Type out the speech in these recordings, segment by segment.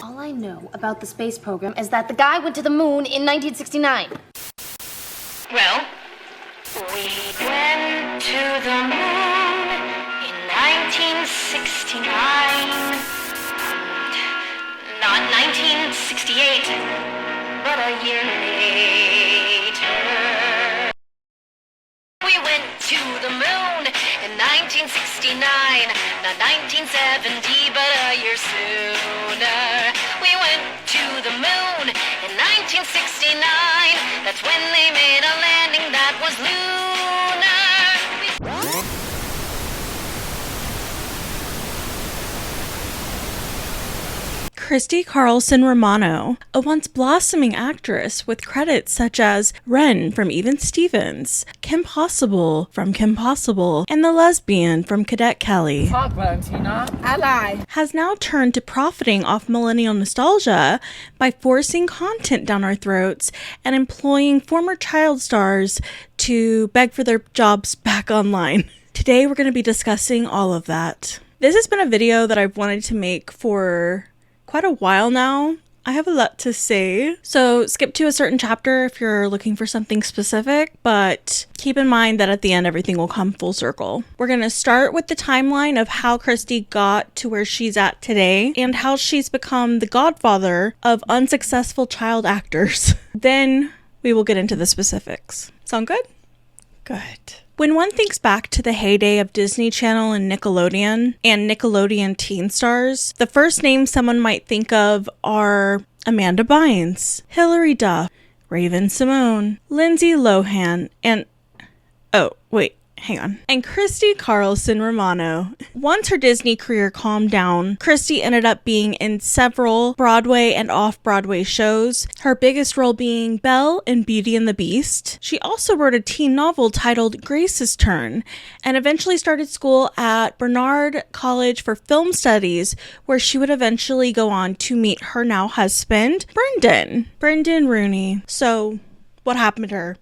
All I know about the space program is that the guy went to the moon in 1969. Well, we went to the moon in 1969. Not 1968, but a year later. We went to the moon in 1969, not 1970, but a year sooner. We went to the moon in 1969, that's when they made a landing that was lunar. Christy Carlson Romano, a once blossoming actress with credits such as Ren from Even Stevens, Kim Possible from Kim Possible, and The Lesbian from Cadet Kelly, Talk, Valentina. Ally. has now turned to profiting off millennial nostalgia by forcing content down our throats and employing former child stars to beg for their jobs back online. Today we're going to be discussing all of that. This has been a video that I've wanted to make for quite a while now. I have a lot to say, so skip to a certain chapter if you're looking for something specific, but keep in mind that at the end everything will come full circle. We're going to start with the timeline of how Christy got to where she's at today and how she's become the godfather of unsuccessful child actors. Then we will get into the specifics. Sound good? Good. When one thinks back to the heyday of Disney Channel and Nickelodeon teen stars, the first names someone might think of are Amanda Bynes, Hilary Duff, Raven-Symoné, Lindsay Lohan, and Christy Carlson Romano. Once her Disney career calmed down, Christy ended up being in several Broadway and off-Broadway shows, her biggest role being Belle in Beauty and the Beast. She also wrote a teen novel titled Grace's Turn, and eventually started school at Barnard College for Film Studies, where she would eventually go on to meet her now husband, Brendan Rooney. So, what happened to her?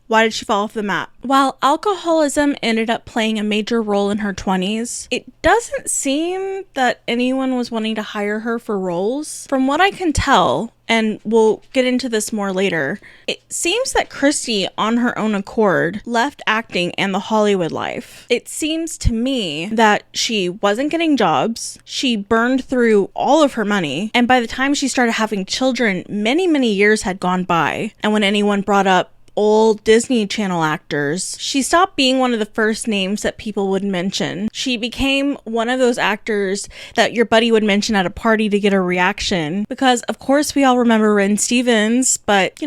Why did she fall off the map? While alcoholism ended up playing a major role in her 20s, it doesn't seem that anyone was wanting to hire her for roles. From what I can tell, and we'll get into this more later, it seems that Christy, on her own accord, left acting and the Hollywood life. It seems to me that she wasn't getting jobs, she burned through all of her money, and by the time she started having children, many, many years had gone by. And when anyone brought up old Disney Channel actors, she stopped being one of the first names that people would mention. She became one of those actors that your buddy would mention at a party to get a reaction, because of course we all remember Ren Stevens, but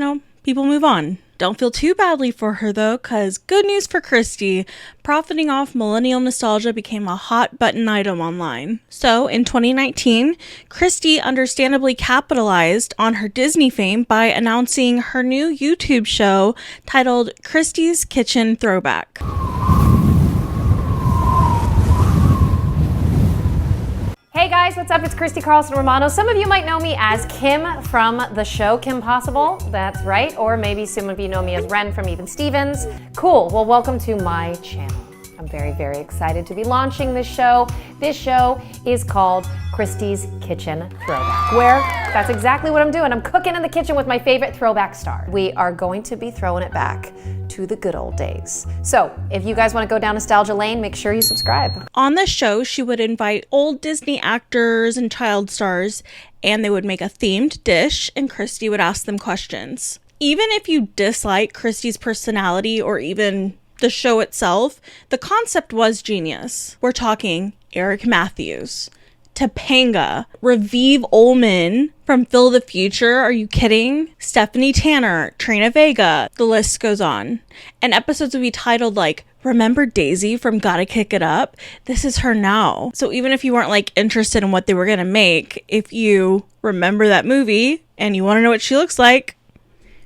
people move on. Don't feel too badly for her though, because good news for Christy, profiting off millennial nostalgia became a hot button item online. So in 2019, Christy understandably capitalized on her Disney fame by announcing her new YouTube show titled Christy's Kitchen Throwback. Hey guys, what's up? It's Christy Carlson Romano. Some of you might know me as Kim from the show Kim Possible. That's right. Or maybe some of you know me as Ren from Even Stevens. Cool. Well, welcome to my channel. I'm very, very excited to be launching this show. This show is called Christy's Kitchen Throwback, where that's exactly what I'm doing. I'm cooking in the kitchen with my favorite throwback star. We are going to be throwing it back to the good old days. So if you guys want to go down nostalgia lane, make sure you subscribe. On the show, she would invite old Disney actors and child stars, and they would make a themed dish, and Christy would ask them questions. Even if you dislike Christy's personality or even the show itself, the concept was genius. We're talking Eric Matthews, Topanga, Raviv Ullman from Phil the Future, are you kidding? Stephanie Tanner, Trina Vega, the list goes on. And episodes would be titled like, remember Daisy from Gotta Kick It Up? This is her now. So even if you weren't interested in what they were gonna make, if you remember that movie and you wanna know what she looks like,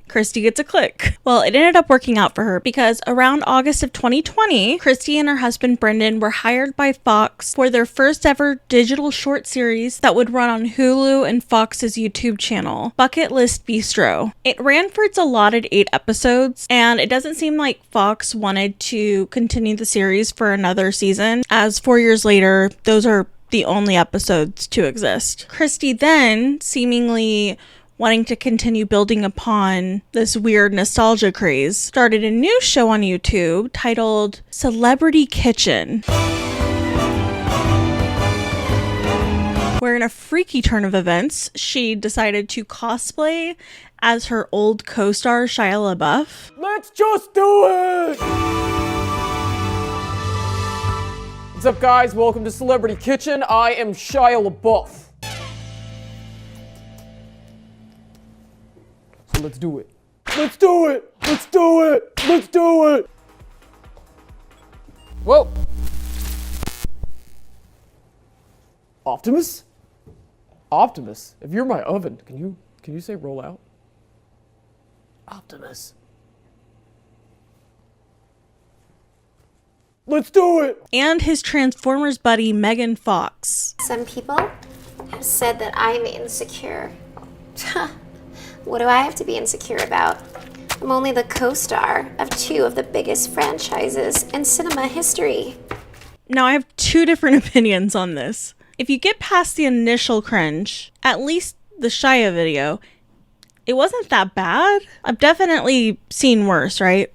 Christy gets a click. Well, it ended up working out for her because around August of 2020, Christy and her husband Brendan were hired by Fox for their first ever digital short series that would run on Hulu and Fox's YouTube channel, Bucket List Bistro. It ran for its allotted 8 episodes, and it doesn't seem like Fox wanted to continue the series for another season, as 4 years later, those are the only episodes to exist. Christy then, seemingly wanting to continue building upon this weird nostalgia craze, started a new show on YouTube titled Celebrity Kitchen, where in a freaky turn of events, she decided to cosplay as her old co-star Shia LaBeouf. Let's just do it! What's up, guys? Welcome to Celebrity Kitchen. I am Shia LaBeouf. So let's do it. Let's do it! Let's do it! Let's do it! Whoa! Optimus? Optimus, if you're my oven, can you say roll out? Optimus. Let's do it! And his Transformers buddy Megan Fox. Some people have said that I'm insecure. What do I have to be insecure about? I'm only the co-star of two of the biggest franchises in cinema history. Now, I have two different opinions on this. If you get past the initial cringe, at least the Shia video, it wasn't that bad. I've definitely seen worse, right?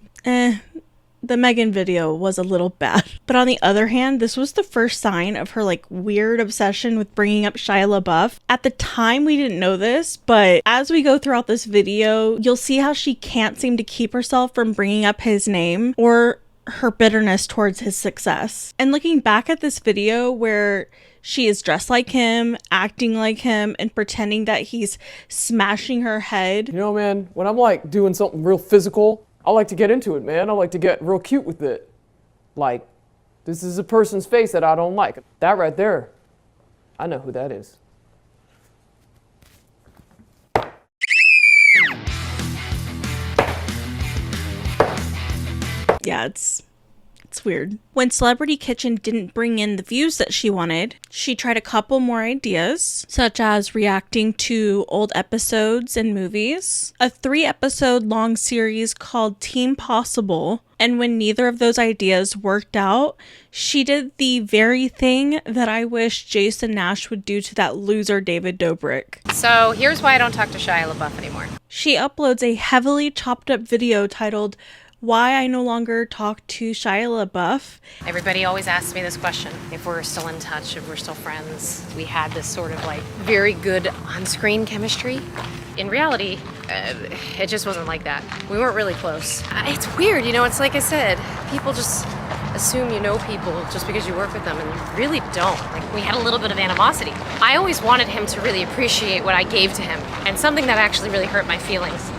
The Megan video was a little bad. But on the other hand, this was the first sign of her weird obsession with bringing up Shia LaBeouf. At the time, we didn't know this, but as we go throughout this video, you'll see how she can't seem to keep herself from bringing up his name or her bitterness towards his success. And looking back at this video where she is dressed like him, acting like him, and pretending that he's smashing her head. You know, man, when I'm doing something real physical, I like to get into it, man. I like to get real cute with it. This is a person's face that I don't like. That right there, I know who that is. Yeah, it's weird. When Celebrity Kitchen didn't bring in the views that she wanted, she tried a couple more ideas, such as reacting to old episodes and movies, a 3-episode long series called Team Possible, and when neither of those ideas worked out, she did the very thing that I wish Jason Nash would do to that loser David Dobrik. So here's why I don't talk to Shia LaBeouf anymore. She uploads a heavily chopped up video titled Why I No Longer Talk to Shia LaBeouf. Everybody always asks me this question, if we're still in touch, if we're still friends. We had this sort of very good on-screen chemistry. In reality, it just wasn't like that. We weren't really close. It's weird, it's like I said, people just assume you know people just because you work with them, and you really don't. We had a little bit of animosity. I always wanted him to really appreciate what I gave to him, and something that actually really hurt my feelings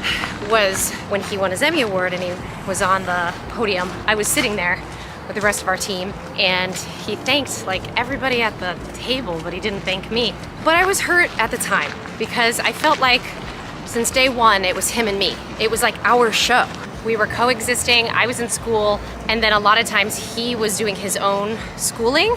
was when he won his Emmy Award and he was on the podium. I was sitting there with the rest of our team, and he thanked everybody at the table, but he didn't thank me. But I was hurt at the time because I felt like since day one, it was him and me. It was our show. We were coexisting, I was in school, and then a lot of times he was doing his own schooling,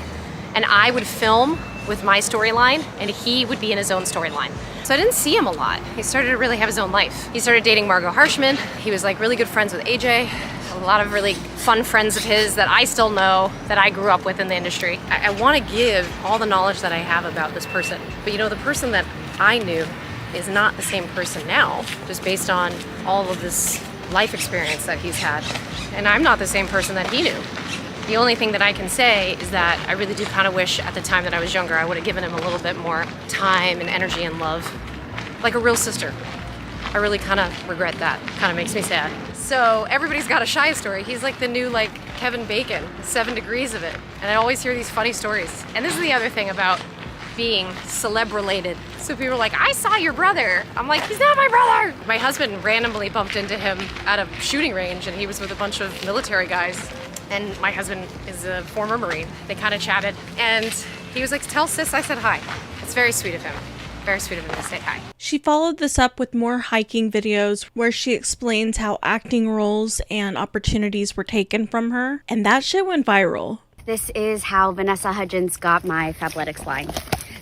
and I would film with my storyline, and he would be in his own storyline. So I didn't see him a lot. He started to really have his own life. He started dating Margot Harshman. He was really good friends with AJ. A lot of really fun friends of his that I still know, that I grew up with in the industry. I want to give all the knowledge that I have about this person. But the person that I knew is not the same person now, just based on all of this life experience that he's had. And I'm not the same person that he knew. The only thing that I can say is that I really do kind of wish at the time that I was younger, I would have given him a little bit more time and energy and love, like a real sister. I really kind of regret that. Kind of makes me sad. So everybody's got a Shia story. He's the new Kevin Bacon, 7 degrees of it. And I always hear these funny stories. And this is the other thing about being celeb-related. So people are like, I saw your brother. I'm like, he's not my brother. My husband randomly bumped into him at a shooting range, and he was with a bunch of military guys. And my husband is a former Marine. They kind of chatted, and he was like, tell sis I said hi. It's very sweet of him. Very sweet of him to say hi. She followed this up with more hiking videos where she explains how acting roles and opportunities were taken from her, and that shit went viral. This is how Vanessa Hudgens got my Fabletics line.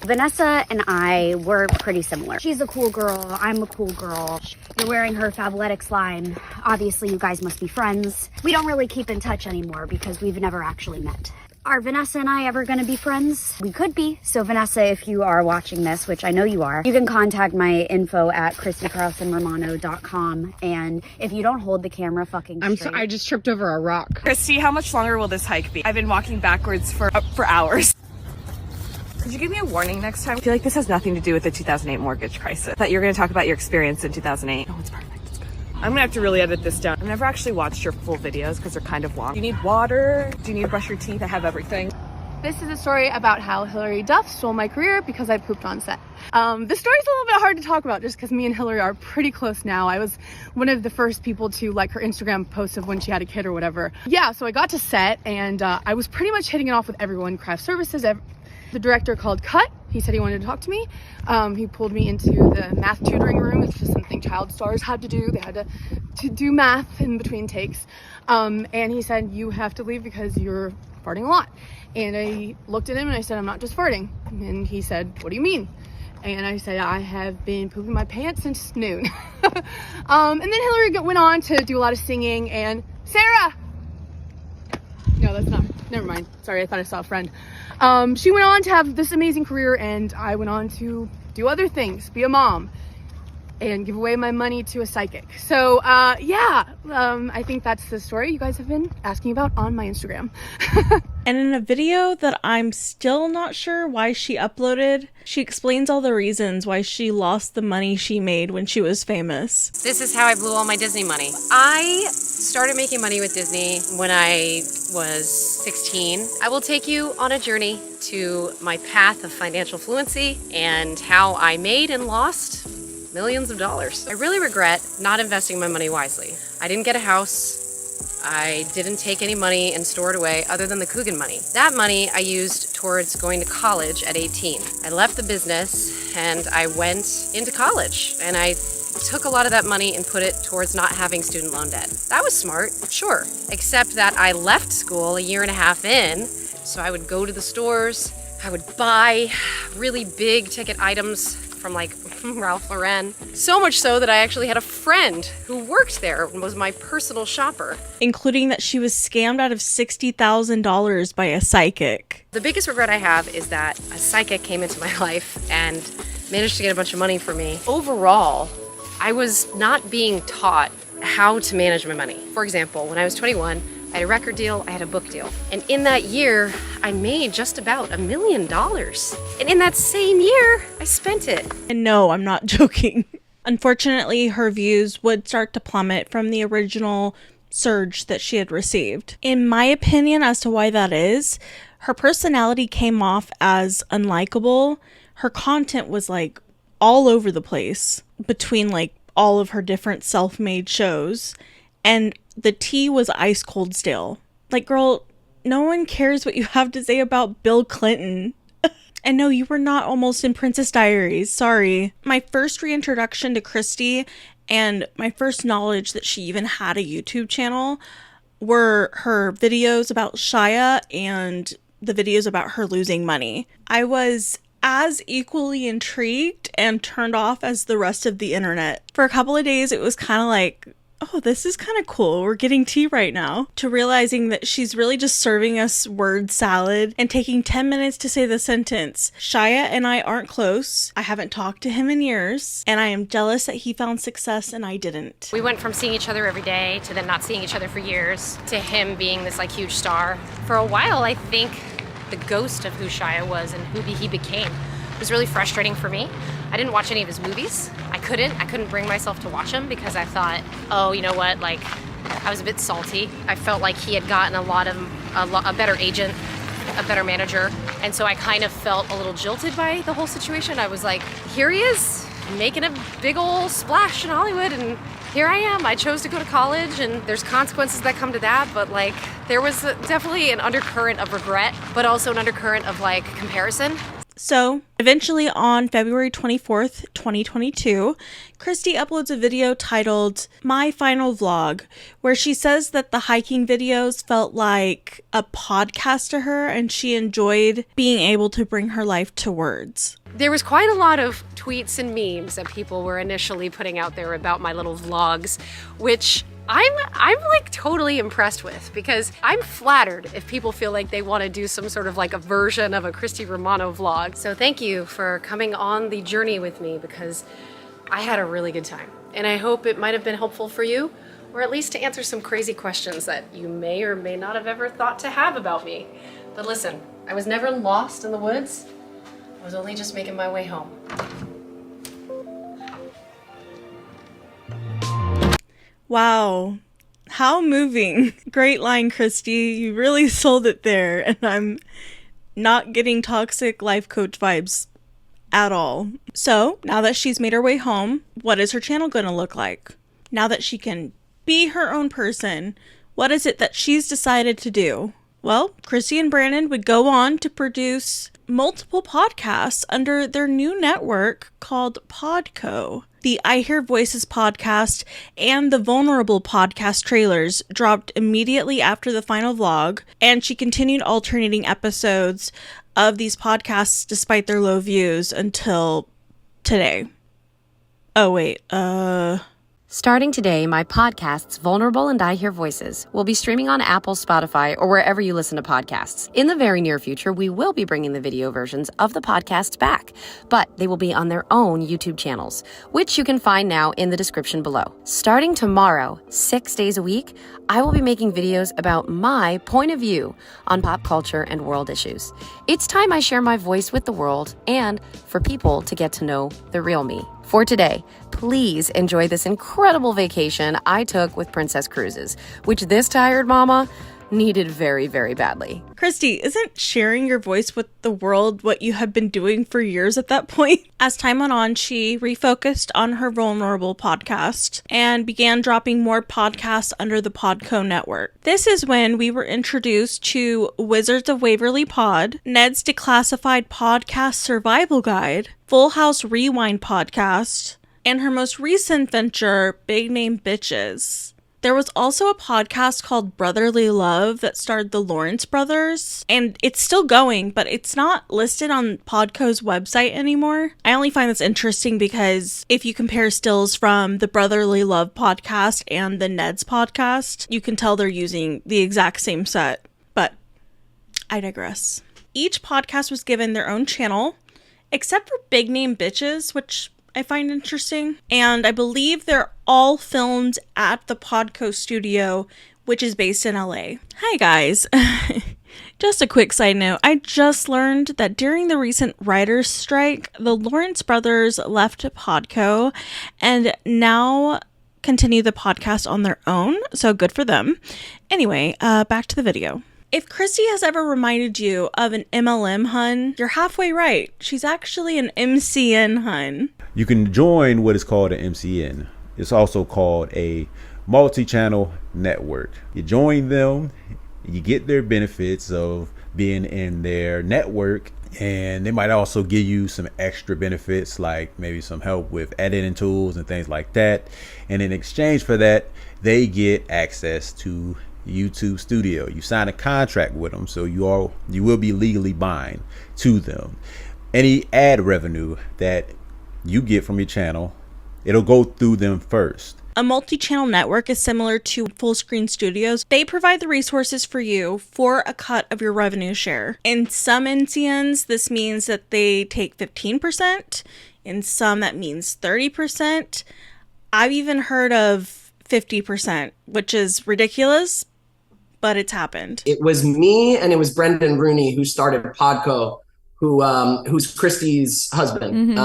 Vanessa and I were pretty similar. She's a cool girl, I'm a cool girl. You're wearing her Fabletics line. Obviously, you guys must be friends. We don't really keep in touch anymore because we've never actually met. Are Vanessa and I ever gonna be friends? We could be. So Vanessa, if you are watching this, which I know you are, you can contact my info at ChristyCarlsonRomano.com. And if you don't hold the camera fucking straight. I just tripped over a rock. Christy, how much longer will this hike be? I've been walking backwards for hours. Could you give me a warning next time? I feel like this has nothing to do with the 2008 mortgage crisis. I thought you were gonna talk about your experience in 2008. No, it's perfect. I'm gonna have to really edit this down. I've never actually watched your full videos because they're kind of long. Do you need water? Do you need to brush your teeth? I have everything. This is a story about how Hillary Duff stole my career because I pooped on set. This story's a little bit hard to talk about just because me and Hillary are pretty close now. I was one of the first people to like her Instagram post of when she had a kid or whatever. Yeah, so I got to set and I was pretty much hitting it off with everyone, craft services. The director called cut. He said he wanted to talk to me. He pulled me into the math tutoring room. It's just something child stars had to do. They had to do math in between takes. And he said, you have to leave because you're farting a lot. And I looked at him and I said, I'm not just farting. And he said, what do you mean? And I said, I have been pooping my pants since noon. And then Hillary went on to do a lot of singing and Sarah! No, that's not, never mind. Sorry, I thought I saw a friend. She went on to have this amazing career and I went on to do other things, be a mom and give away my money to a psychic. So I think that's the story you guys have been asking about on my Instagram. And in a video that I'm still not sure why she uploaded, she explains all the reasons why she lost the money she made when she was famous. This is how I blew all my Disney money. I started making money with Disney when I was 16. I will take you on a journey to my path of financial fluency and how I made and lost millions of dollars. I really regret not investing my money wisely. I didn't get a house. I didn't take any money and store it away other than the Coogan money. That money I used towards going to college at 18. I left the business and I went into college and I took a lot of that money and put it towards not having student loan debt. That was smart, sure. Except that I left school a year and a half in, so I would go to the stores, I would buy really big ticket items from like Ralph Lauren. So much so that I actually had a friend who worked there and was my personal shopper. Including that she was scammed out of $60,000 by a psychic. The biggest regret I have is that a psychic came into my life and managed to get a bunch of money for me. Overall, I was not being taught how to manage my money. For example, when I was 21, I had a record deal, I had a book deal. And in that year, I made just about $1 million. And in that same year, I spent it. And no, I'm not joking. Unfortunately, her views would start to plummet from the original surge that she had received. In my opinion as to why that is, her personality came off as unlikable. Her content was like all over the place between like all of her different self-made shows. And the tea was ice cold still. Like, girl, no one cares what you have to say about Bill Clinton. And no, you were not almost in Princess Diaries. Sorry. My first reintroduction to Christy and my first knowledge that she even had a YouTube channel were her videos about Shia and the videos about her losing money. I was as equally intrigued and turned off as the rest of the internet. For a couple of days, it was kind of like, oh, this is kind of cool. We're getting tea right now. To realizing that she's really just serving us word salad and taking 10 minutes to say the sentence, Shia and I aren't close. I haven't talked to him in years. And I am jealous that he found success and I didn't. We went from seeing each other every day to then not seeing each other for years to him being this like huge star. For a while, I think the ghost of who Shia was and who he became was really frustrating for me. I didn't watch any of his movies. I couldn't bring myself to watch them because I thought, oh, you know what, like, I was a bit salty. I felt like he had gotten a better agent, a better manager, and so I kind of felt a little jilted by the whole situation. I was like, here he is, making a big old splash in Hollywood, and here I am. I chose to go to college, and there's consequences that come to that, but like, there was definitely an undercurrent of regret, but also an undercurrent of like comparison. So, eventually on February 24th, 2022, Christy uploads a video titled My Final Vlog, where she says that the hiking videos felt like a podcast to her and she enjoyed being able to bring her life to words. There was quite a lot of tweets and memes that people were initially putting out there about my little vlogs, which I'm like totally impressed with, because I'm flattered if people feel like they want to do some sort of like a version of a Christy Romano vlog. So thank you for coming on the journey with me, because I had a really good time. And I hope it might have been helpful for you, or at least to answer some crazy questions that you may or may not have ever thought to have about me. But listen, I was never lost in the woods. I was only just making my way home. Wow. How moving. Great line, Christy. You really sold it there. And I'm not getting toxic life coach vibes at all. So now that she's made her way home, what is her channel going to look like? Now that she can be her own person, what is it that she's decided to do? Well, Christy and Brandon would go on to produce multiple podcasts under their new network called Podco. The I Hear Voices podcast and the Vulnerable podcast trailers dropped immediately after the final vlog, and she continued alternating episodes of these podcasts despite their low views until today. Oh, wait, Starting today, my podcasts, Vulnerable and I Hear Voices, will be streaming on Apple, Spotify, or wherever you listen to podcasts. In the very near future, we will be bringing the video versions of the podcasts back, but they will be on their own YouTube channels, which you can find now in the description below. Starting tomorrow, 6 days a week, I will be making videos about my point of view on pop culture and world issues. It's time I share my voice with the world and for people to get to know the real me. For today, please enjoy this incredible vacation I took with Princess Cruises, which this tired mama needed very, very badly. Christy, isn't sharing your voice with the world what you have been doing for years at that point? As time went on, she refocused on her Vulnerable podcast and began dropping more podcasts under the Podco network. This is when we were introduced to Wizards of Waverly Pod, Ned's Declassified podcast survival guide, Full House Rewind podcast, and her most recent venture, Big Name Bitches. There was also a podcast called Brotherly Love that starred the Lawrence brothers, and it's still going, but it's not listed on Podco's website anymore. I only find this interesting because if you compare stills from the Brotherly Love podcast and the Ned's podcast, you can tell they're using the exact same set, but I digress. Each podcast was given their own channel, except for Big Name Bitches, which I find interesting. And I believe they're all filmed at the Podco studio, which is based in LA. Hi guys. Just a quick side note. I just learned that during the recent writers' strike, the Lawrence brothers left Podco and now continue the podcast on their own. So good for them. Anyway, back to the video. If Christy has ever reminded you of an MLM hun, you're halfway right. She's actually an MCN hun. You can join what is called an MCN. It's also called a multi-channel network. You join them, you get their benefits of being in their network, and they might also give you some extra benefits like maybe some help with editing tools and things like that. And in exchange for that, they get access to YouTube Studio. You sign a contract with them, so you will be legally bound to them. Any ad revenue that you get from your channel, it'll go through them first. A multi-channel network is similar to Full Screen Studios. They provide the resources for you for a cut of your revenue share. In some NCNs, this means that they take 15%. In some, that means 30%. I've even heard of 50%, which is ridiculous, but it's happened. It was me and it was Brendan Rooney who started Podco, who's Christy's husband,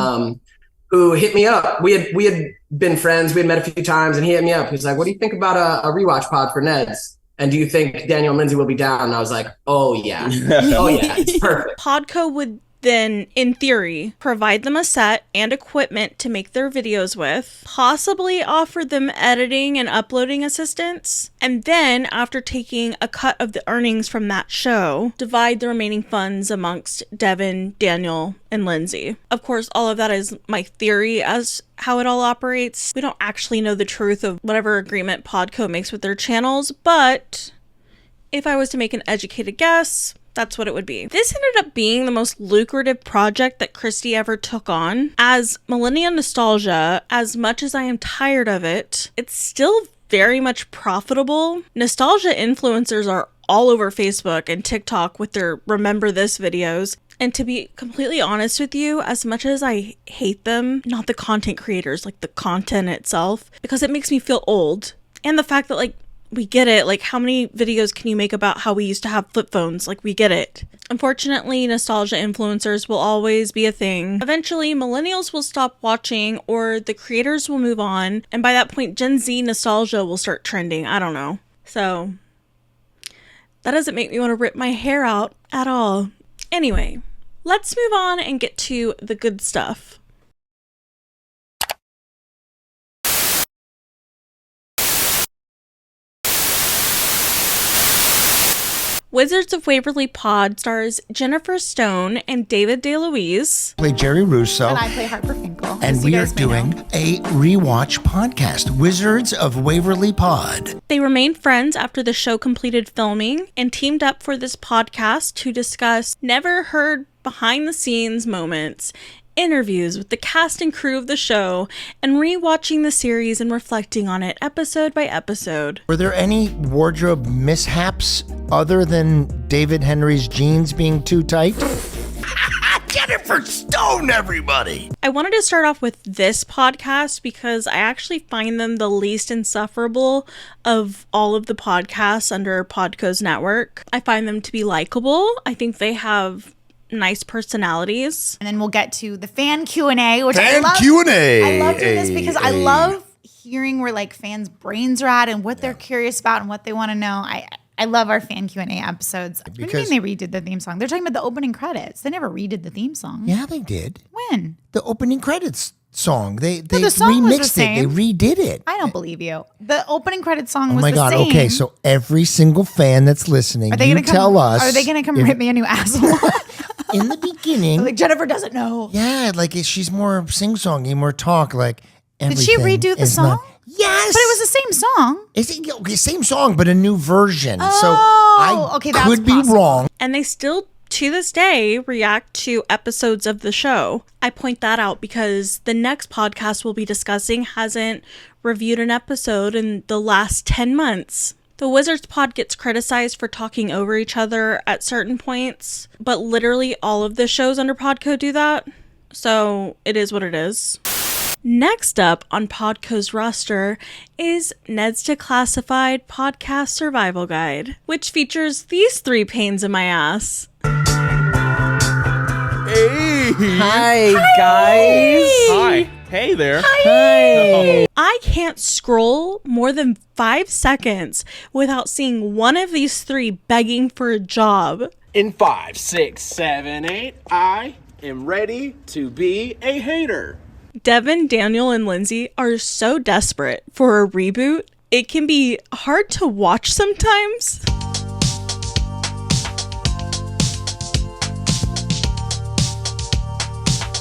who hit me up. We had been friends. We had met a few times, and he hit me up. He was like, "What do you think about a rewatch pod for Ned's? And do you think Daniel and Lindsay will be down?" And I was like, "Oh yeah, oh yeah, it's perfect." Podco would then, in theory, provide them a set and equipment to make their videos with, possibly offer them editing and uploading assistance, and then, after taking a cut of the earnings from that show, divide the remaining funds amongst Devin, Daniel, and Lindsay. Of course, all of that is my theory as how it all operates. We don't actually know the truth of whatever agreement Podco makes with their channels, but if I was to make an educated guess, that's what it would be. This ended up being the most lucrative project that Christy ever took on. As Millennial nostalgia, as much as I am tired of it, it's still very much profitable. Nostalgia influencers are all over Facebook and TikTok with their Remember This videos. And to be completely honest with you, as much as I hate them, not the content creators, like the content itself, because it makes me feel old. And the fact that, like, we get it. Like, how many videos can you make about how we used to have flip phones? Like, we get it. Unfortunately, nostalgia influencers will always be a thing. Eventually, millennials will stop watching or the creators will move on. And by that point, Gen Z nostalgia will start trending. I don't know. So, that doesn't make me want to rip my hair out at all. Anyway, let's move on and get to the good stuff. Wizards of Waverly Pod stars Jennifer Stone and David DeLuise. Play Jerry Russo. And I play Harper Finkel. And we are doing a rewatch podcast, Wizards of Waverly Pod. They remained friends after the show completed filming and teamed up for this podcast to discuss never heard behind the scenes moments, interviews with the cast and crew of the show, and rewatching the series and reflecting on it episode by episode. Were there any wardrobe mishaps other than David Henry's jeans being too tight? Jennifer Stone, everybody! I wanted to start off with this podcast because I actually find them the least insufferable of all of the podcasts under Podco's network. I find them to be likable. I think they have nice personalities. And then we'll get to the fan Q&A, which Fan I love. Q&A. I love doing this because I love hearing where like fans' brains are at and what they're curious about and what they want to know. I love our fan Q&A episodes. What do you mean they redid the theme song? They're talking about the opening credits. They never redid the theme song. Yeah, they did. When? The opening credits song. They the song was the remixed same. it. They redid it. I don't believe you. The opening credits song Oh was my the God. same. Okay, so every single fan that's listening, Are they you gonna tell us. Are they going to come rip me a new asshole? In the beginning. Like Jennifer doesn't know. Yeah, like she's more sing-songy, more talk. Like Did she redo the song? Yes. But it was the same song. Okay, same song, but a new version. Oh, so I okay, that's could be possible. wrong. And they still, to this day, react to episodes of the show. I point that out because the next podcast we'll be discussing hasn't reviewed an episode in the last 10 months. The Wizards Pod gets criticized for talking over each other at certain points, but literally all of the shows under Podco do that. So it is what it is. Next up on Podco's roster is Ned's Declassified Podcast Survival Guide, which features these three pains in my ass. Hey! Hi, guys! Hi! Hey there! Hi! I can't scroll more than 5 seconds without seeing one of these three begging for a job. In 5, 6, 7, 8, I am ready to be a hater. Devin, Daniel, and Lindsay are so desperate for a reboot, it can be hard to watch sometimes.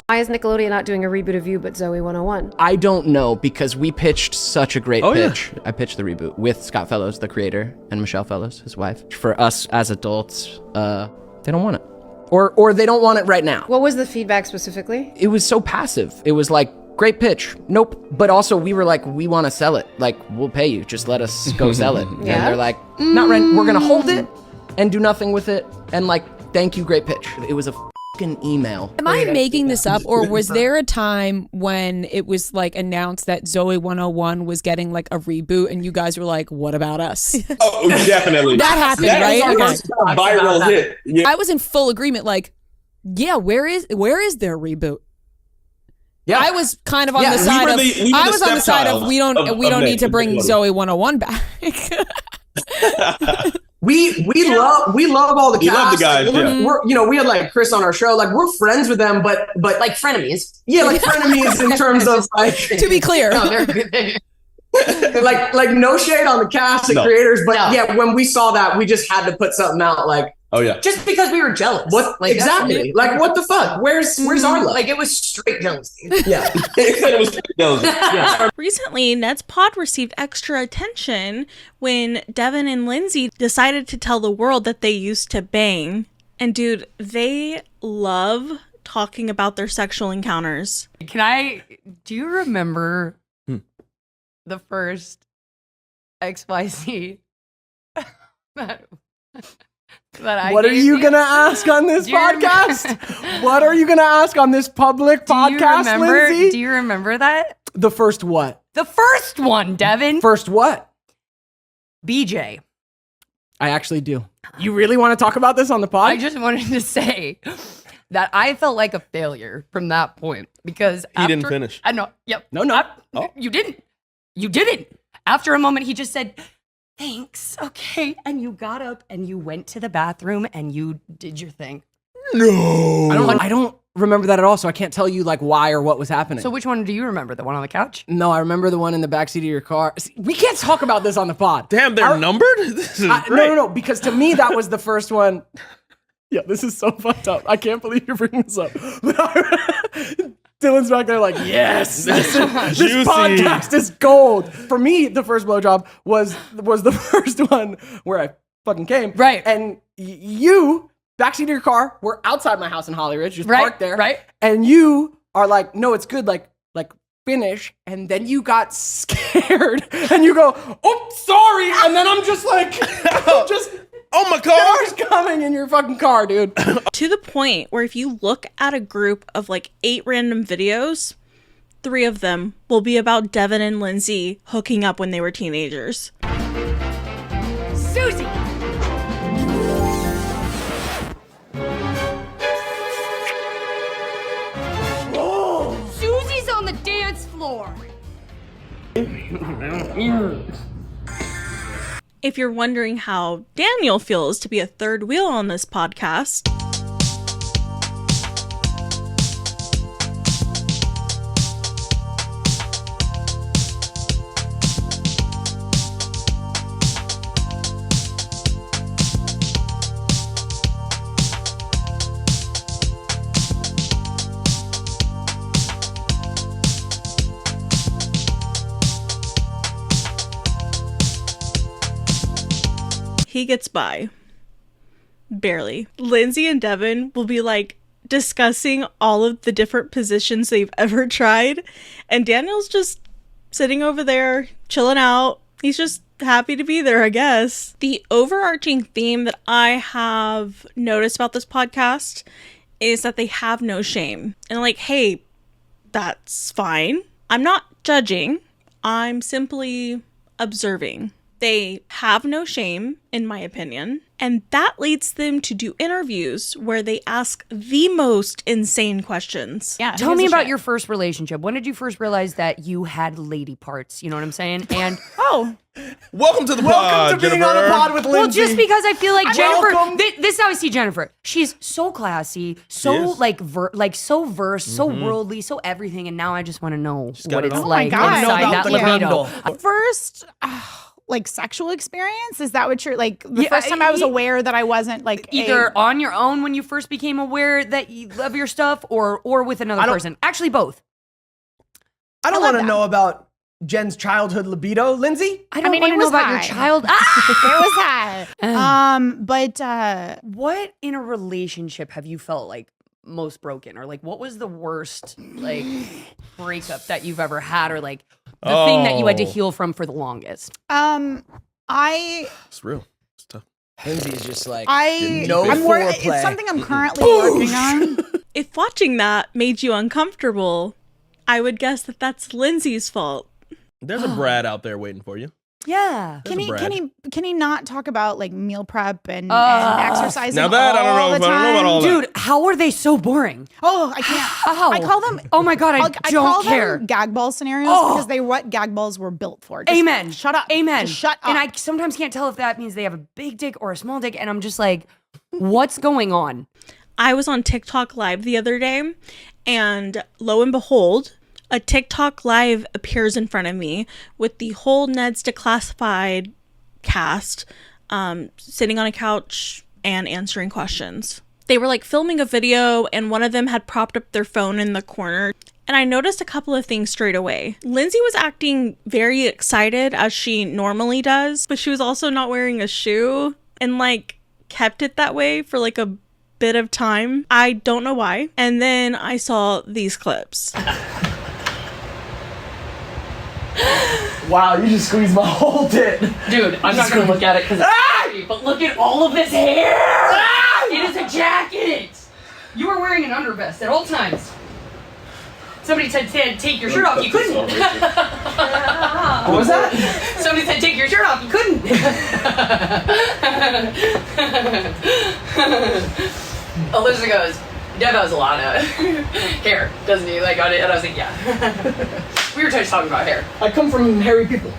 Why is Nickelodeon not doing a reboot of You but Zoe 101? I don't know, because we pitched such a great Oh, yeah. pitch. I pitched the reboot with Scott Fellows, the creator, and Michelle Fellows, his wife. For us as adults, they don't want it. Or they don't want it right now. What was the feedback specifically? It was so passive. It was like, great pitch. Nope. But also we were like, we want to sell it. Like, we'll pay you. Just let us go sell it. Yeah. And they're like, not right. We're going to hold it and do nothing with it. And like, thank you, great pitch. It was a fucking email. Am I making this up, or was there a time when it was like announced that Zoe 101 was getting like a reboot and you guys were like, what about us? Oh, definitely. That happened, right? Was our Okay. first viral hit. Yeah. I was in full agreement, like, yeah, where is their reboot? Yeah. I was kind of on Yeah, the side of we were I the was on the side of stepchild we don't of need to Nick. bring Zoe 101 back. We love all the cast. We love the guys, Like, yeah. we're we had like Chris on our show. Like we're friends with them, but Like frenemies. yeah, like frenemies in terms of like. To be clear. No, they're good. like no shade on the cast and No. creators, but No. yeah, when we saw that, we just had to put something out. Like Oh yeah. Just because we were jealous. what Like, exactly? Like what the fuck? Where's our love? Like it was straight jealousy. Yeah. It was yeah. Recently, Ned's Pod received extra attention when Devin and Lindsay decided to tell the world that they used to bang. And dude, they love talking about their sexual encounters. Do you remember the first XYZ. What are you going to ask on this podcast? What are you going to ask on this public podcast, Lindsay? Do you remember that? The first what? The first one, Devin. First what? BJ. I actually do. You really want to talk about this on the pod? I just wanted to say that I felt like a failure from that point because he didn't finish. I know. Yep. No. You didn't. You didn't. After a moment, he just said, thanks. Okay. And you got up and you went to the bathroom and you did your thing. No. I don't remember that at all, so I can't tell you like why or what was happening. So which one do you remember? The one on the couch? No, I remember the one in the backseat of your car. See, we can't talk about this on the pod. Damn, they're numbered? This is great. No, because to me that was the first one. Yeah, this is so fucked up. I can't believe you're bringing this up. Dylan's back there like, yes, this podcast is gold. For me, the first blowjob was the first one where I fucking came. Right. And you, backseat of your car, were outside my house in Holly Ridge, just parked there. Right. And you are like, no, it's good, like finish. And then you got scared and you go, oh, sorry. And then I'm just like, oh, my car is coming in your fucking car, dude. To the point where if you look at a group of like 8 random videos, 3 of them will be about Devin and Lindsay hooking up when they were teenagers. Susie! Oh! Susie's on the dance floor. If you're wondering how Daniel feels to be a third wheel on this podcast, he gets by. Barely. Lindsay and Devin will be like discussing all of the different positions they've ever tried, and Daniel's just sitting over there chilling out. He's just happy to be there, I guess. The overarching theme that I have noticed about this podcast is that they have no shame. And like, hey, that's fine. I'm not judging. I'm simply observing. They have no shame, in my opinion, and that leads them to do interviews where they ask the most insane questions. Yeah. Tell me about your first relationship. When did you first realize that you had lady parts? You know what I'm saying? And welcome to the pod, welcome to being on the pod with Lindsay. Well, just because I feel like Jennifer, this is how I see Jennifer. She's so classy, so so versed, so worldly, so everything, and now I just want to know what it's like inside that libido. First, like sexual experience? Is that what you're like? The first time I was aware that I wasn't like either on your own when you first became aware that you love your stuff, or with another person. Actually, both. I don't want to know about Jen's childhood libido, Lindsay. I don't want to know about your child. It was high. But what in a relationship have you felt like most broken, or like what was the worst like breakup that you've ever had, or like the thing that you had to heal from for the longest? It's real. It's tough. Lindsay's just like it's something I'm currently working on. If watching that made you uncomfortable, I would guess that that's Lindsay's fault. There's a Brad out there waiting for you. Yeah. Can he not talk about like meal prep and exercising? Now that I don't know about all that. Dude, how are they so boring? Oh, I can't. How? I call them. Oh my god, I don't care. Them gag ball scenarios because they're what gag balls were built for. Just Amen. Shut up. Amen. Just shut up. And I sometimes can't tell if that means they have a big dick or a small dick, and I'm just like, what's going on? I was on TikTok Live the other day, and lo and behold, a TikTok Live appears in front of me with the whole Ned's Declassified cast sitting on a couch and answering questions. They were like filming a video, and one of them had propped up their phone in the corner. And I noticed a couple of things straight away. Lindsay was acting very excited, as she normally does, but she was also not wearing a shoe and like kept it that way for like a bit of time. I don't know why. And then I saw these clips. Wow, you just squeezed my whole tit. Dude, I'm not gonna look at it because it's creepy, but look at all of this hair! It is a jacket! You were wearing an undervest at all times. Somebody said take your shirt off, you couldn't. What was that? Somebody said take your shirt off, you couldn't. Alyssa goes, Dev has a lot of hair, doesn't he? Like on it, and I was like, yeah. We were just talking about hair. I come from hairy people.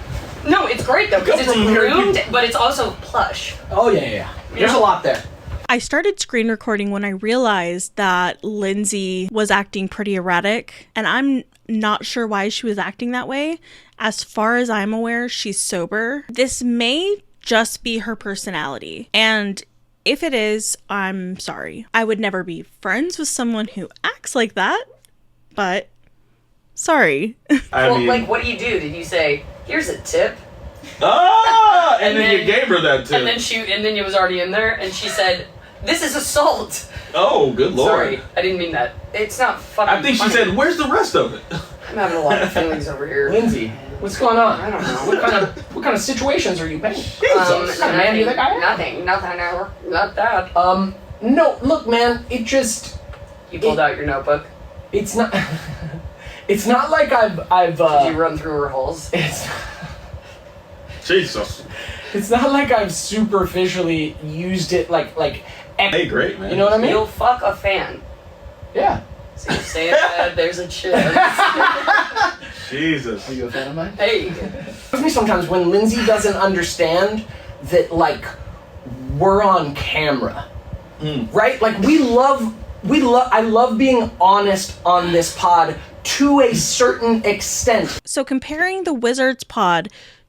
No, it's great though because it's groomed, but it's also plush. Oh yeah. There's a lot there. I started screen recording when I realized that Lindsay was acting pretty erratic, and I'm not sure why she was acting that way. As far as I'm aware, she's sober. This may just be her personality, and if it is, I'm sorry. I would never be friends with someone who acts like that, but sorry. Well, like, what do? Did you say, here's a tip? Ah! and then you gave her that tip. And then it was already in there, and she said, this is assault. Oh, good lord. Sorry, I didn't mean that. It's not fucking I think she funny. said, where's the rest of it? I'm having a lot of feelings over here. Lindsay, what's going on? I don't know. What kind of situations are you in? What kind of man do you think I am? Nothing, ever. Not that. No, look, man, it just... You pulled out your notebook? It's not... It's not like I've Did you run through her holes? Jesus. It's not like I've superficially used it like Hey, great, man. You know what I mean? You'll fuck a fan. Yeah. So you say it, there's a chance. Jesus. Are you a fan of mine? Hey. With me sometimes when Lindsay doesn't understand that, like, we're on camera. Right? Like, I love being honest on this pod to a certain extent. So comparing the Wizards pod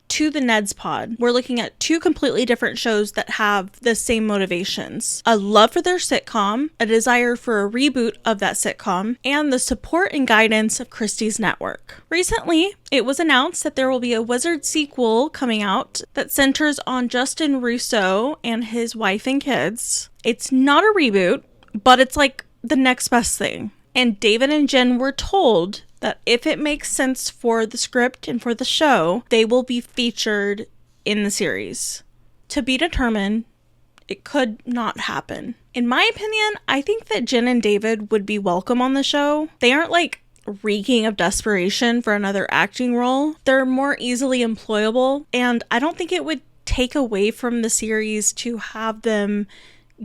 to the Ned's pod, we're looking at two completely different shows that have the same motivations. A love for their sitcom, a desire for a reboot of that sitcom, and the support and guidance of Christy's network. Recently, it was announced that there will be a Wizards sequel coming out that centers on Justin Russo and his wife and kids. It's not a reboot, but it's like the next best thing. And David and Jen were told that if it makes sense for the script and for the show, they will be featured in the series. To be determined, it could not happen. In my opinion, I think that Jen and David would be welcome on the show. They aren't like reeking of desperation for another acting role. They're more easily employable, and I don't think it would take away from the series to have them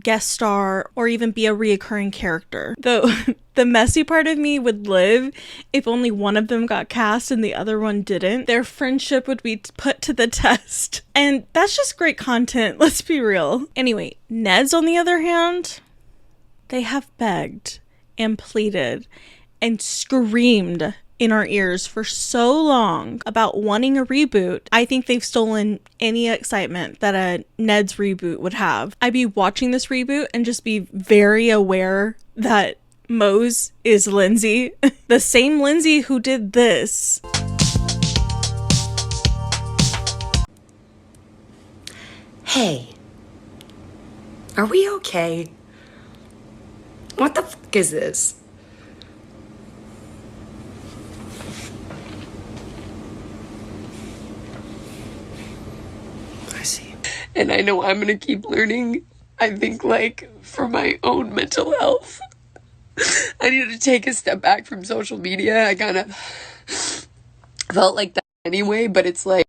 guest star or even be a reoccurring character. Though the messy part of me would live if only one of them got cast and the other one didn't. Their friendship would be put to the test. And that's just great content, let's be real. Anyway, Ned's on the other hand, they have begged and pleaded and screamed in our ears for so long about wanting a reboot. I think they've stolen any excitement that a Ned's reboot would have. I'd be watching this reboot and just be very aware that Mose is Lindsay, the same Lindsay who did this. Hey, are we okay? What the fuck is this? And I know I'm gonna keep learning. I think, like, for my own mental health, I needed to take a step back from social media. I kind of felt like that anyway, but it's like...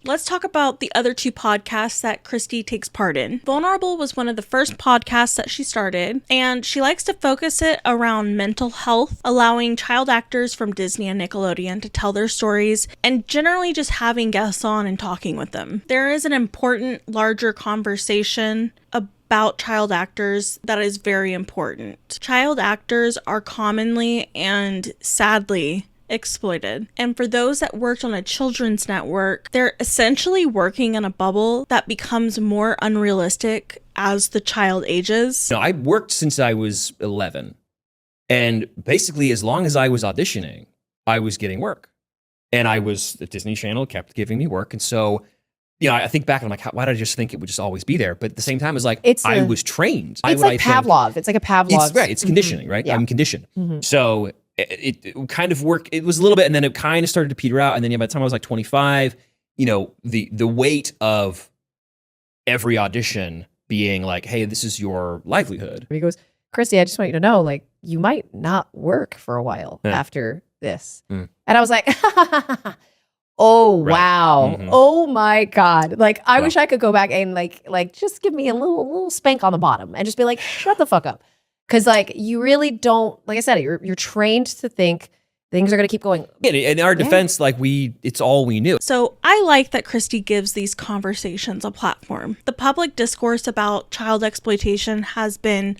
Let's talk about the other two podcasts that Christy takes part in. Vulnerable was one of the first podcasts that she started, and she likes to focus it around mental health, allowing child actors from Disney and Nickelodeon to tell their stories, and generally just having guests on and talking with them. There is an important, larger conversation about child actors that is very important. Child actors are commonly and sadly exploited. And for those that worked on a children's network, they're essentially working in a bubble that becomes more unrealistic as the child ages. I worked since I was 11. And basically, as long as I was auditioning, I was getting work. And the Disney Channel kept giving me work. And so, I think back and I'm like, why did I just think it would just always be there? But at the same time, it's like, I was trained. It's like Pavlov. It's like a Pavlov. It's conditioning, right? Yeah. I'm conditioned. Mm-hmm. So it kind of worked. It was a little bit, and then it kind of started to peter out. And then by the time I was like 25, the weight of every audition being like, hey, this is your livelihood. He goes, Christy, I just want you to know, like, you might not work for a while after this. And I was like, oh, wow. Oh my God. Like, I wish I could go back and like just give me a little spank on the bottom and just be like, shut the fuck up. Cause like, you really don't, like I said, you're trained to think things are going to keep going. In our defense, it's all we knew. So I like that Christy gives these conversations a platform. The public discourse about child exploitation has been